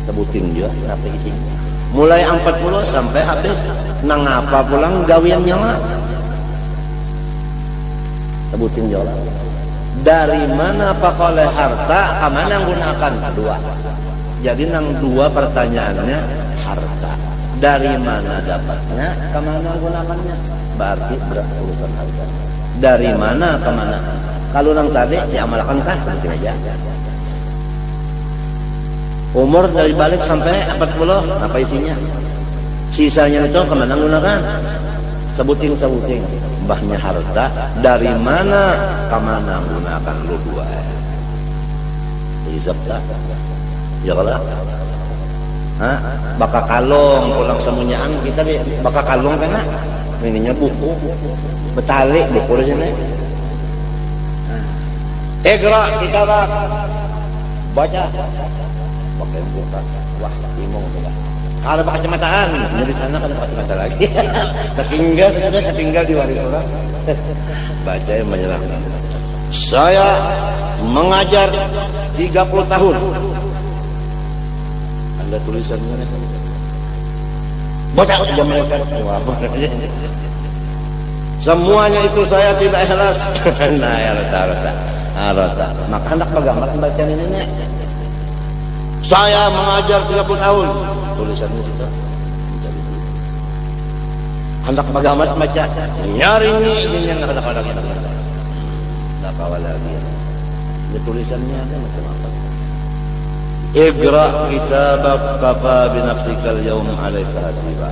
Speaker 1: sebutin juga napa isinya mulai 40 sampai habis nang apa pulang gawiannya mah sebutin juga dari mana pakoleh harta kemana gunakan 2 jadi nang 2 pertanyaannya harta dari mana dapatnya kemana gunakannya berarti berurusan harta dari mana ke mana kalau nang tadi diamalkan kah mungkin aja umur dari balik sampai 40 apa isinya sisanya itu kemana gunakan sebutin mbahnya harta dari mana ke mana gunakan lu 2 hisab tak ya kalau bakal kalong pulang semunyaan kita di bakal kalong kena ininya buku betalik buku di sini. Iqra kita baca pakai buka wah bingung sudah kalau pakai kacamataan dari sana kan pakai kacamata lagi ketinggal di waris orang baca yang menyerahkan saya mengajar 30 tahun ada tulisannya baca aja mereka semuanya itu saya tidak ikhlas. Nah ya rata maka hendak bagaimana baca ini saya mengajar 30 tahun tulisannya itu hendak bagaimana baca nyari ini yang ada kita nggak kawal lagi ini tulisannya ada macam apa Iqra kitabak kafa binafsikal yaum alaika hasiba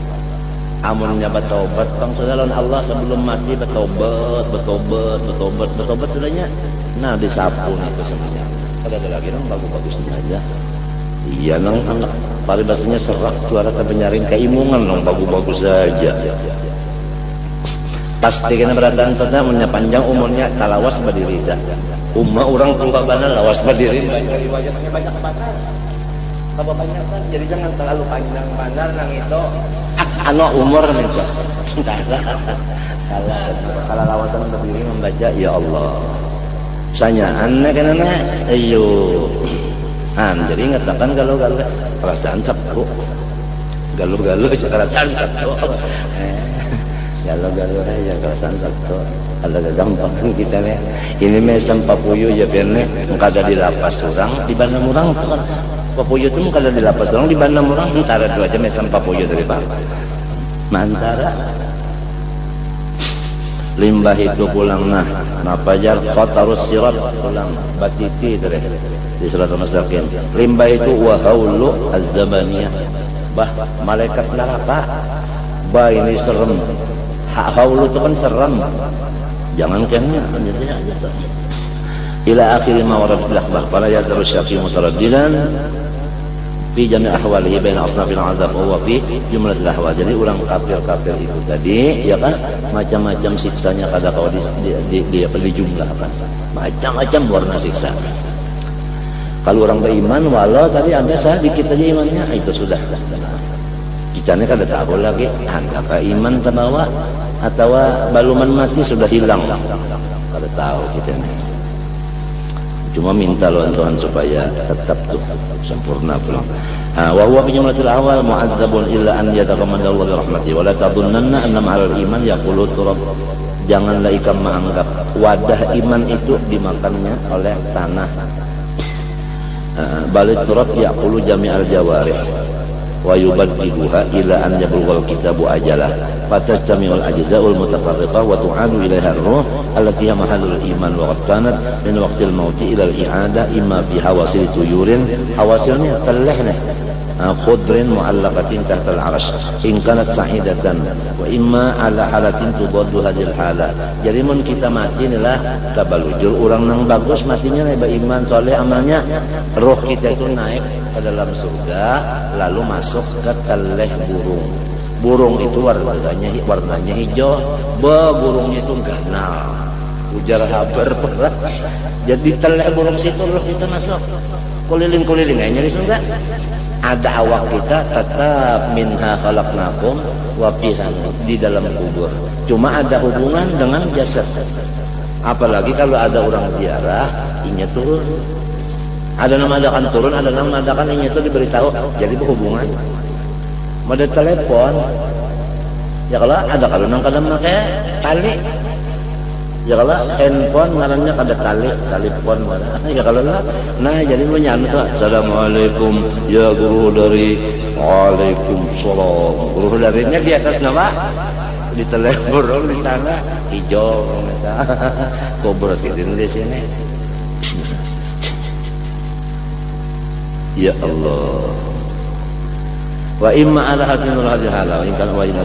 Speaker 1: amunnya bertobat bang saudara Allah sebelum mati bertobat sudahnya nah disapu itu semuanya ada lagi dong bagus-bagusnya aja iya nang anak paribasanya serak suara penyaring keimungan nang bagus-bagus saja pasti kena beradaan tanda panjang umurnya talawas berdiri dah orang tua bana lawas berdiri banyak tambah banyak kan jadi jangan terlalu panjang benar nang itu umur mencak kalau lawasan berdiri membaca ya Allah sanya aneh kan aneh ayo jadi ngatakan galau perasaan sabtu galau perasaan sabtu galau aja perasaan sabtu ada gampang kan kita nih ini mesam papuyu ya biarnya muka ada di lapas orang di bandar murang itu kan papuyu itu muka ada di lapas orang di bandar murang antara 2 aja mesam papuyu dari bawah mantara limbah itu pulang nafajar khatarus sirat pulang batiti di surat al-mustaqim limbah itu wahaulu az-zabaniyah bah malaikat neraka bah ini serem haulu itu kan serem jangan kena ila akhir ma warad bil akhbar fala yadru syaqi mutaraddidan fi jami' ahwalihi baina asnafil azab wa fi jumlatil ahwal jadi orang kafir itu tadi ya kan macam-macam siksanya kada kau dijumlahkan macam-macam warna siksa kalau orang beriman walau tadi ada sedikit aja imannya itu sudah kita kada tahu lagi handakah iman terbawa atau baluman mati sudah hilang kada tahu kita nih Cuma minta loh Tuhan supaya tetap tuh sempurna belum. Wa huwa fi jumlatil awal mu'adzabun illa an yataqammadahu bi rahmatihi wa la tadhunnanna anna ma'al iman yaqulu turab. Janganlah ikam menganggap wadah iman itu dimakannya oleh tanah. Balik turab yaqulu jami'al jawarih wa yubaddiduha ila an yablughal kitabu ajalah fatajtami'ul ajza'ul mutafarriqah wa tu'adu ilaiha ar-ruh allati hiya mahallul iman wa qad kanat min waqtil mauti ila al-i'adah imma bi hawasil tuyurin, hawasilnya telehnya khudrin mu'allaqatin tahta al-'arsh in kanat sa'idatan wa imma ala halatin tudaddu hadhil hala. Jadi mun kita mati inilah kabalujur orang nang bagus matinya ba iman soleh amalnya, roh kita itu naik ke dalam surga lalu masuk ke teleh burung. Burung itu warnanya hijau, burungnya itu ganal, ujar habar berat. Jadi teleh burung situ roh kita masuk keliling-keliling aja di surga. Ada awak kita tetap minha khalaqnakum wa fiha di dalam kubur. Cuma ada hubungan dengan jasad. Apalagi kalau ada orang ziarah, inya turun. Ada nama adakan turun, ada nama adakan inya itu diberitahu. Jadi berhubungan. Mada telepon. Ya kalau ada kalau nang kadang pakai tali. Ya kalau handphone ngarannya kada tali telepon mana. Ya kalau lah, nah jadi menyambut assalamualaikum ya guru dari waalaikumsalam. Guru darinya di atas nama di telepon di sana hijau kita. Kau bersihin di sini. Ya Allah. Wa imma ala hadin hadhihi hala wa in kana wajina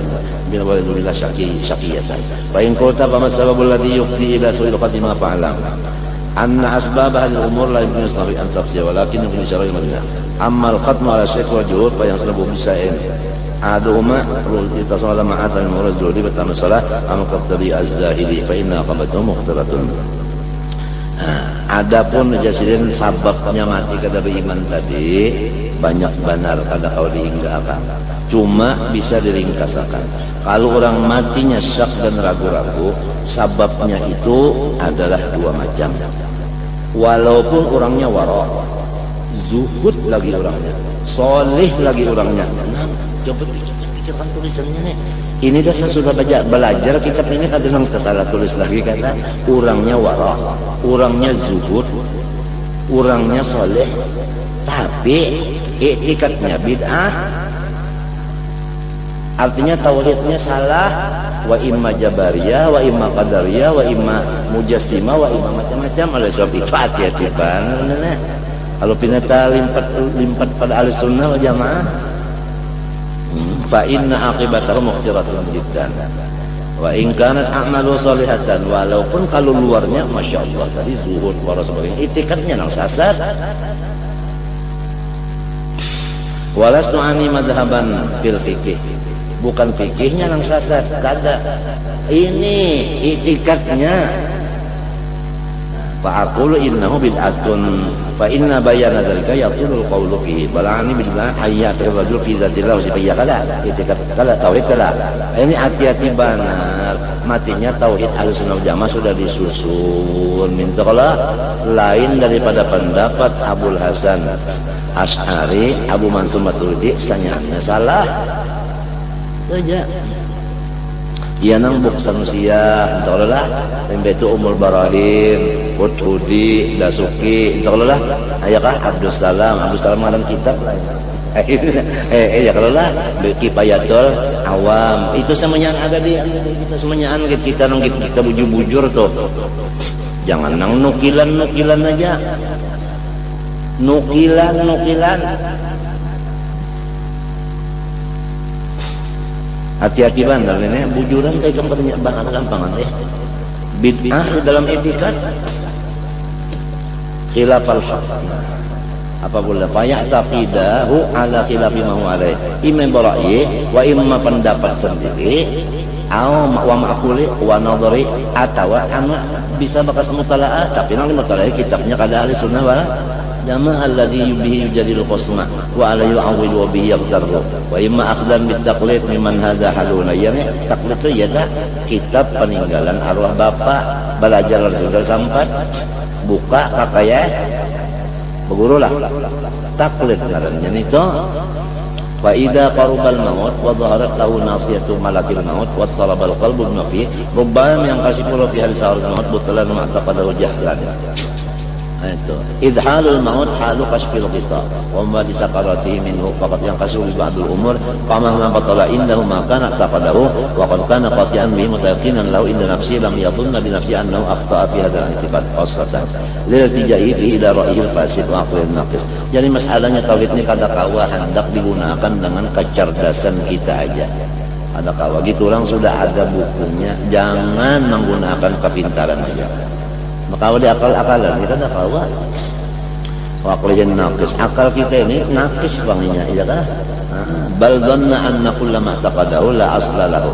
Speaker 1: bil walid bila syaqiyatan fa in qulta fa masbabul ladhi yufdi ila su'il qadima fa'lam anna asbab hadhihi al-umur la yumkin sari an tafsir walakin yumkin syar'i madina amma al-khatm ala syekh wa juhud fa yansabu bisa'in aduhuma itasala ma'atan murazuli batama salah am qadri az-zahili fa inna qabatu mukhtaratun. Adapun jasirin sababnya mati kada beriman tadi banyak benar kada kau dihinggakan, cuma bisa diringkasakan. Kalau orang matinya syak dan ragu-ragu, sababnya itu adalah dua macam. Walaupun orangnya wara, zuhud lagi orangnya, soleh lagi orangnya. Nah, coba pikirkan tulisannya nih. Ini dah saya sudah belajar kitab ini kadang salah tulis lagi kata orangnya wara, orangnya zuhud, orangnya soleh, tapi i'tikadnya bid'ah. Artinya tauhidnya salah, wa imma jabariyah, wa imma qadariyah, wa imma mujassimah, wa imma macam-macam. Oleh sebab itu hati-hati banget. Kalau pinata limpat pada ahli sunnah wal jamaah, fa inna aqibatahu mukhtiratun jiddan wa in kanat a'malu salihatan, walaupun kalau luarnya masya Allah tadi zuhud wara sebagainya, itikadnya nang sasar. Walastu ani madhaban fil fikih, bukan fikihnya nang sasar, kada, ini itikadnya. Fa aqulu innahu bid'atun fa inna bayana dzalika yaqulul qawlu fihi balani billah hayyatul rajul fi dzatillah wa sifatihi kada itikad kada tauhid kada. Ini hati-hati benar, matinya tauhid Ahlussunnah wal Jamaah sudah disusun. Minta kalau lain daripada pendapat Abul Hasan Asy'ari, Abu Mansur Maturidi sanyanya salah saja. Ia nang buk sanusia entahlah itu Umul Barahim, Hudhudi, Dasuki entahlah ayakah Abdus Salam ngaran kitab lah. Ya kalau lah Kifayatul Awam itu semuanya ada di kita semuanya kita nang kita bujur-bujur tuh. Jangan nang nukilan aja. Nukilan. Hati-hati benar ini bujuran kayak gampang ya. Bid'ah di dalam etikad khilafal haq. Apabila fayataqidahu ala khilafi ma huwa alaih. Imma bara'i wa imma pendapat sendiri au wa ma'quli wa nadhari atau anu bisa bekas mutalaah tapi nang mutalaah kitabnya kada ahli sunnah wal jama' alladhi bihi yujadil qasma wa ala yu'awwil wa bihi yaqtarru wa imma akhdan bit taqlid mimman hadha haluna. Yani taklid itu ya dah kitab peninggalan arwah bapak, belajar sudah sampai buka kakaya beguru lah taklid ngarannya itu. Fa idza qarubal maut wa dhaharat lahu nasiyatu malakil maut wa talabal qalbu bima fi rubbama yang kasifulu fi hadis al maut butalan ma taqadahu jahlan. Itu idhalul maut halu kasfil ghita wa ma di sakaratihi minhu faqat yang kasru bi ba'dul umur fama ma batala indahu ma kana taqadahu wa qad kana qati'an bi mutayaqinan lahu inda nafsi lam yadhunna bi nafsi annahu akhta'a fi hadzal i'tiqad khasatan lil tijai fi ila ra'yil fasid wa aqlin naqis. Jadi masalahnya tauhid ini kada kawa hendak digunakan dengan kecerdasan kita aja. Ada kawa gitu orang sudah ada bukunya, jangan menggunakan kepintaran aja. Maka di akal-akalan kita ada kawa. Waqlihin naqis. Akal kita ini naqis banginya, iya kan? Bal dhanna anna kullama taqadahu la asla lahu.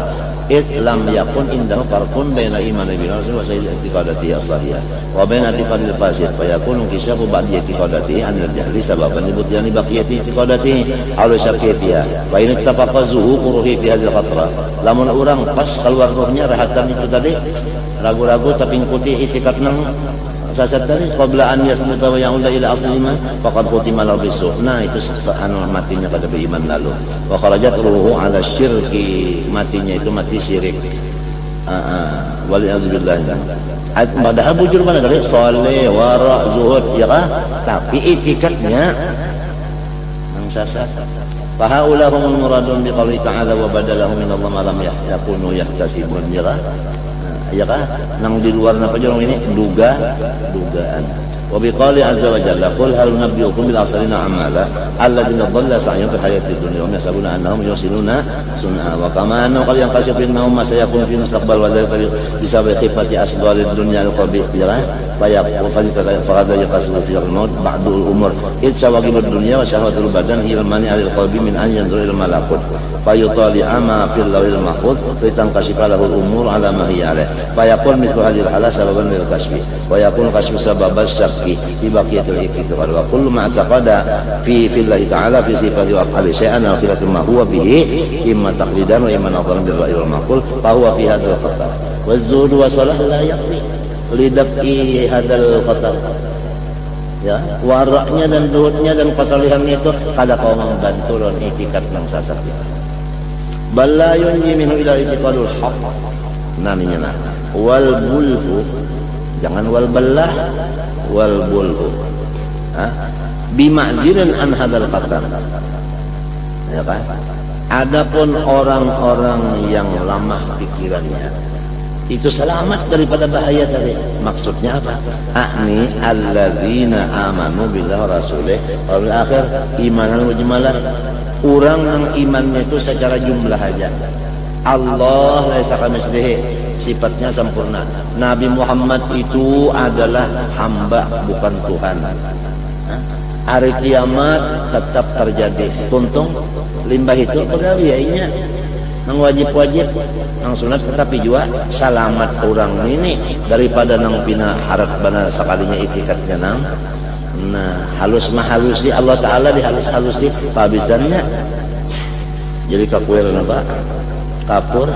Speaker 1: Lam yakun indahu farqun baina iman bi rasul wa sayyid i'tiqadati aslahiyah wa baina i'tiqadil fasid fa yakunu kishafu ba'di i'tiqadati an al-jahli sababan libutyan baqiyati i'tiqadati aw syakiyatiha wa in ittafaqa zuhuruhi fi hadhihi al-fatra. Lamun orang pas keluar rohnya rahatan itu tadi ragu-ragu tapi ngikuti i'tiqad nang sasat tadi qabla an yasmuta wa ya'uda ila asli iman faqad qutima lahu bisu. Nah itu anu matinya pada beriman lalu wa kharajat ruhu ala syirki, matinya itu mati syirik. Waliyadzubillah. Padahal bujur mana tadi saleh wara zuhud ya kah, tapi itikadnya nang sasat. Fa haulahumul muradun bi qouli ta'ala wa badalahum min Allah ma lam yakunu yahtasibun ya kah. Ya kan, nang di luar napa jorong ini dugaan. Wa biqali azza wa jalla qul hal nabiyukum bil asalina amala alladziina dhalla sa'yuhum fil hayatid dunya wa yahsabuna annahum yusiluna sun'a wa kama annahu qad yanqashifu annahum ma sayakun fi mustaqbal wa dzalika bisababi khifati asghalid dunya al-qabih ya kan wa faqad yaqasu fi al-maut ba'dul umur id sawaqibud dunya wa syahwatul badan ilmani alil qalbi min an yanzura ila malakut fa yutali'a ma fil lawhil mahfuz fa tanqashifa lahu al-umur ala ma hiya alayh fa yaqul mithlu hadhihi al-hala sababan lil kashfi wa yaqul kashfu sababas fi baqiyatul i'tiqad wa kullu ma taqada fi fillahi ta'ala fi sifati wa af'ali shay'an wa khilafin ma huwa bihi imma taqlidan wa imma nadharan bil ra'yi wal maqul fa huwa fi hadzal khatar wa az-zuhd wa salah la yaqdi li daf'i hadzal khatar. Ya, waraknya dan zuhudnya dan kesalihannya itu kada kau membantu lawan i'tiqad nang sasat. Bal la yunji minhu ila i'tiqadul haqq. Namanya wal bulhu, jangan wal ballah wal bulhu bima'zirin an hadal khatar ya kan. Adapun orang-orang yang lemah pikirannya itu selamat daripada bahaya tadi. Maksudnya apa? Akni alladzina amanu billahi wa rasulih wal akhir imanan mujmalan. Orang yang imannya itu secara jumlah aja. Allah laisa kamitslihi, sifatnya sempurna. Nabi Muhammad itu adalah hamba bukan Tuhan. Hari kiamat tetap terjadi. Tuntung limbah itu pegawainya nang wajib-wajib nang sunat, tetapi juga selamat orang ini daripada nang pina harat benar sekalinya itikadnya nang. Nah halus mahalus di Allah Ta'ala dihalus-halus di pabisannya. Jadi kakuir apa? Kapur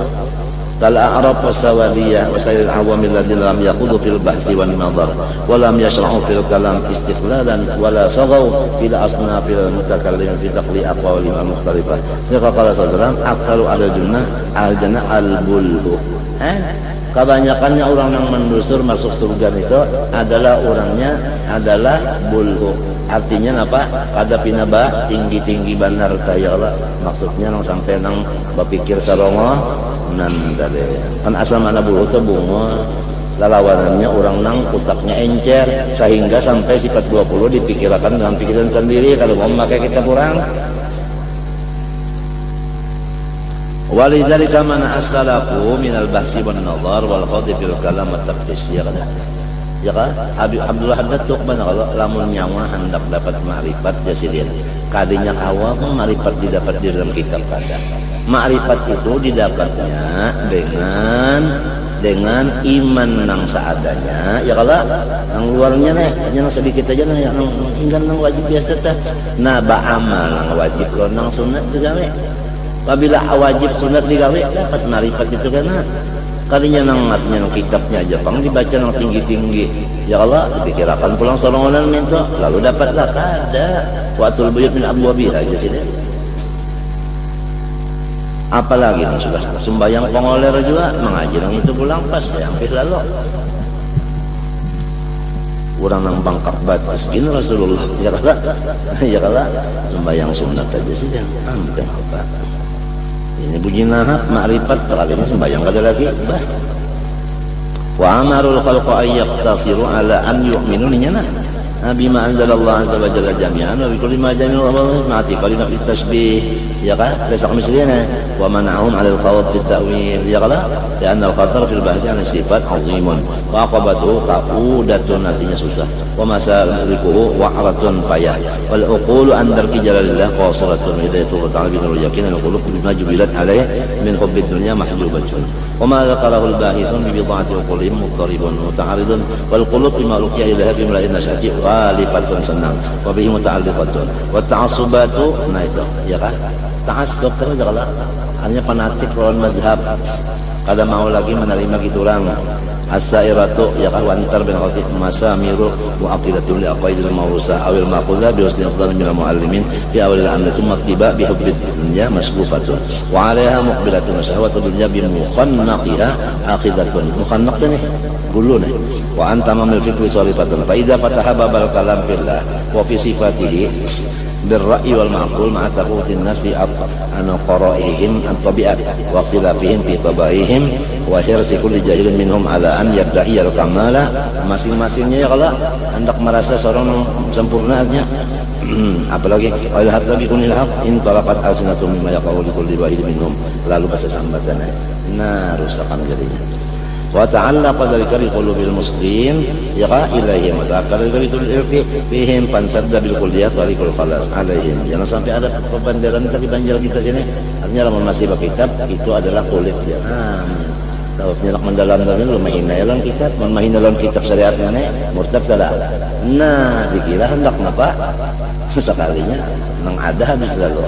Speaker 1: kal a'rab wasawadiyah wasail awamil ladzina lam yaqudu fil bahsi wan nadhar wa lam yashra'u fil kalam istiqlalan wa la saghaw fil asnafil mutakallim fi taqli aqwali al-mukhtalifah. Maka qala sallallahu aktsaru al-jannah al-bulhu. Kebanyakannya orang yang mendusur masuk surga itu adalah orangnya adalah bulhu. Artinya apa? Kada pinaba tinggi-tinggi benar kaya Allah. Maksudnya nang sampai nang berpikir sarongo nan tadi. Kan asal mana bulhu itu bunga. Lalawanannya orang nang utaknya encer sehingga sampai sifat 20 dipikirkan dengan pikiran sendiri. Kalau mau pakai kita kurang. Walidzalika mana as-salafu minal bahsi wan nadhar wal khawdi fil kalam wat taftis ya kan. Ya kan? Abdullah Haddad tuh mana kalau lamun nyawa hendak dapat ma'rifat jasirin. Kadinya kawa ma'rifat didapat di dalam kitab kada. Ma'rifat itu didapatnya dengan dengan iman nang seadanya ya kalau nang luarnya nih hanya sedikit aja nah yang inggan nang wajib biasa tah nah ba'amal nang wajib lo nang sunat digawe apabila wajib sunat digawe dapat marifat itu karena kalinya nang artinya nang kitabnya aja pang dibaca nang tinggi-tinggi ya Allah dipikirkan pulang sorongan minta lalu dapatlah kada watul buyut min abwabiha aja sini apalagi nih sudah sembahyang pengoler juga mengaji yang itu pulang pas ya hampir lalu orang nang bangkak batas ini Rasulullah ya kala sembahyang sunat aja sih yang hampir apa ini bunyi nahab ma'rifat terkalinya sembahyang kada lagi bah wa amarul khalqa ayyaqtasiru ala an yu'minu ninyana bima anzalallah azza wa jalla jami'an wa bikulli ma jami'u Allah ma'ati qalina fi tasbih ya kan laysa kamithlihi wa man'ahum 'ala al-khawd fi at-ta'wil ya qala li'anna al-khatar fil bahsi 'an sifat 'azimun wa aqabatu qaudatun artinya susah wa masaliku wa'ratun payah wal uqulu an darki jalalillah qasiratun hidayatu ta'ala bi nuril yakin al qulub bima jubilat alayh min hubbid dunya mahjubatun wa ma dzakarahu al-bahithun bi bid'ati uqulihim muttaribun muta'aridun wal qulub bima luqiya ilaha bi mala'in nasyati walifatun senang wa bihi muta'alliqatun wa ta'assubatu nah itu ya kan ta'assub terus kalau hanya fanatik lawan mazhab kada mau lagi menerima gitulang as-sairatu ya kan wantar bin khatib masamiru wa aqidatul li aqaidil mawrusa awil maqudha bi husnil qadar min al-muallimin bi awil al-amr thumma tiba bi hubbid dunya masbufatun wa 'alaiha muqbilatun syahwatud dunya bi mukhannaqiha aqidatun mukhannaq nih dulu nih wa anta mamil fikri salifatun fa idza fataha babal kalam billah wa fi sifatihi بالرأي والمعقول مع تفاوت الناس في عن قرائهم عن طبيعة واختلافهم في طبائعهم وحرص كل جاهل منهم على أن يدعي الكمال masing-masingnya ya kalau hendak merasa seorang sempurnanya apalagi wal hatta bi kunil haq in talaqat alsinatum mimma yaqulu likulli wahid minhum lalu bahasa sambatan nah rusakan jadinya wa ta'allaqa dzalika bi qulubil muslimin yaqa ilaihim wa ta'allaqa dzalika bil fihim fansadda bil kulliyat tariqul khalas alaihim jangan sampai ada pembanderan tadi banjir kita sini artinya lamun masih baca kitab itu adalah kulit ya kalau penyerak mendalam dari lu mahina dalam kitab mahina dalam kitab syariat mana murtad kada nah dikira hendak ngapa sekalinya nang ada habis lalu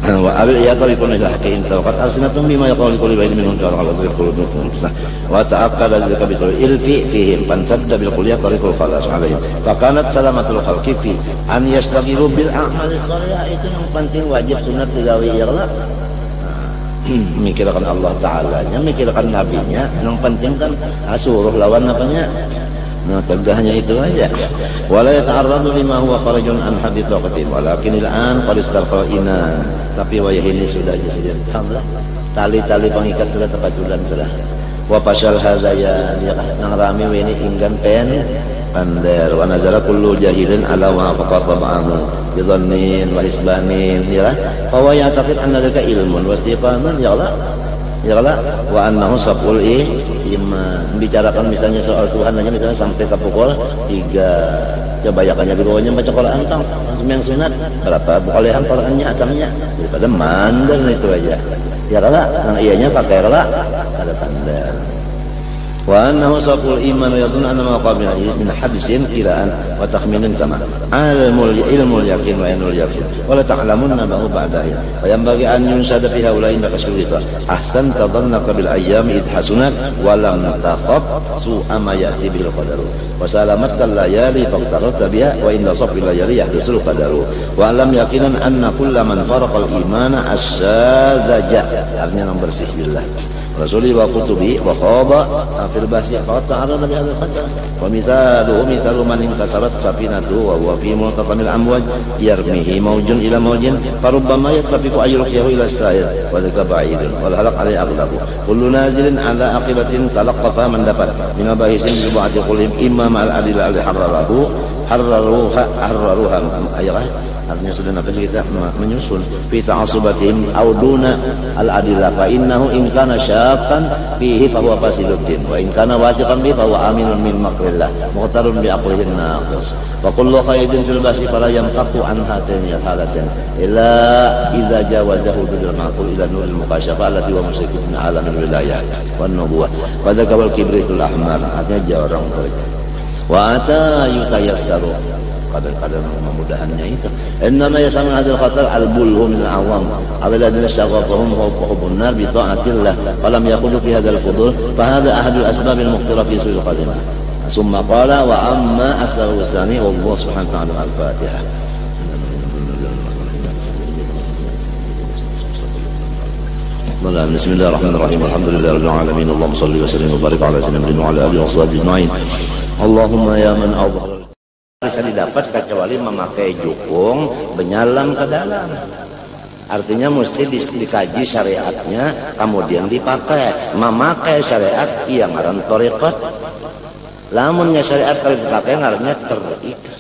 Speaker 1: wa abil ya tariqun ila haqqin tawqat alsinatum bima yaqulu kulli bayin minhum qala ala qulubihim wa ta'aqqada dzalika bi ilfi fihim fansadda bil kulliyat tariqul khalas alaihim fa kanat salamatul khalqi fi an yastaghilu bil a'mal shalihah itu yang penting wajib sunat digawe ya Allah mikirkan Allah Ta'ala nya mikirkan nabinya yang penting kan suruh lawan apanya nah tegahnya itu aja wala yata'arradu lima huwa kharajun an hadits waqti walakin al-an qad istarfal inan tapi wayah ini sudah disediakan alhamdulillah tali-tali pengikat sudah terpajulan sudah wa pasal hazaya nang rame ini inggan pen pandar wa nazara kullu jahilin ala wa faqat tab'ahu bidhannin wa hisbanin ya fa wa ya'taqid anna dzalika ilmun wa istiqaman ya Allah wa annahu sabul iman bicarakan misalnya soal Tuhan hanya misalnya sampai ke pukul 3 coba yakannya di bawahnya baca Quran tang sembahyang sunat berapa bolehan Qurannya atamnya daripada mandar itu aja ya kala yang ianya pakai kala ada tanda wa annahu sabul iman wa yadun anna ma qabila min hadisin kiraan wa takhminin sama ilmul yakin wa ainul yakin wa la ta'lamunna ba'u ba'dahi wa yanbaghi an yunsada fi haula'i bakasulita ahsan tadhannaka bil ayyami id hasunat wa lam takhaf su'a ma ya'ti bil qadaru wa salamatkal layali faqtarata biha wa inna sabil layali yahdusul qadaru wa lam yakinan anna kulla man faraqal imana asyadzaja artinya yang bersih billah rasuli wa kutubi wa khada fil bahsi fa ta'arada li hadha al-qadar wa mithalu man inkasarat safinatu wa huwa fi multaqamil amwaj yarmihi mawjun ila mawjin farubbama yattafiqu ayyurqiyahu ila sa'id wa dzaka ba'idun wal halaq alai aqlabu kullu nazilin ala aqibatin talaqqafa man dapat min abahisin bi ba'di qulihim imma ma'al adilla al harralahu harraruha artinya sudah nabi kita menyusun fi ta'assubatihim aw duna al-adillah fa innahu in kana syaqqan fihi fa huwa fasiluddin wa in kana wajiban bihi fa huwa aminun min makrillah muqtarun bi aqlihin naqis wa kullu qaidin fil basi fala yamtaqu an hatain halatain illa idza jawazahu bil ma'qul ila nuril mukasyafa allati wa musyriku min alamil wilayah wan nubuwah wa dzakal kibritul ahmar artinya jarang mereka wa ata yutayassaru kadang-kadang memudahannya itu innama yasama hadil khatar al-bulhu min al-awam alladhina syaghathahum hubbun nar bi ta'atillah falam yaqulu fi hadzal fudul fa hadha ahadul asbab al-muqtira fi su'il khatimah summa qala wa amma asbabu tsani wallahu subhanahu wa ta'ala al-fatihah Bismillahirrahmanirrahim alhamdulillahirabbil alamin Allahumma shalli wa sallim wa barik ala sayyidina wa ala alihi wa sahbihi ajma'in Allahumma ya man awwal bisa didapat kecuali memakai jukung menyalam ke dalam artinya mesti dikaji syariatnya kemudian dipakai memakai syariat yang ngaran thariqat lamunnya syariat kalau dipakai ngarannya terikat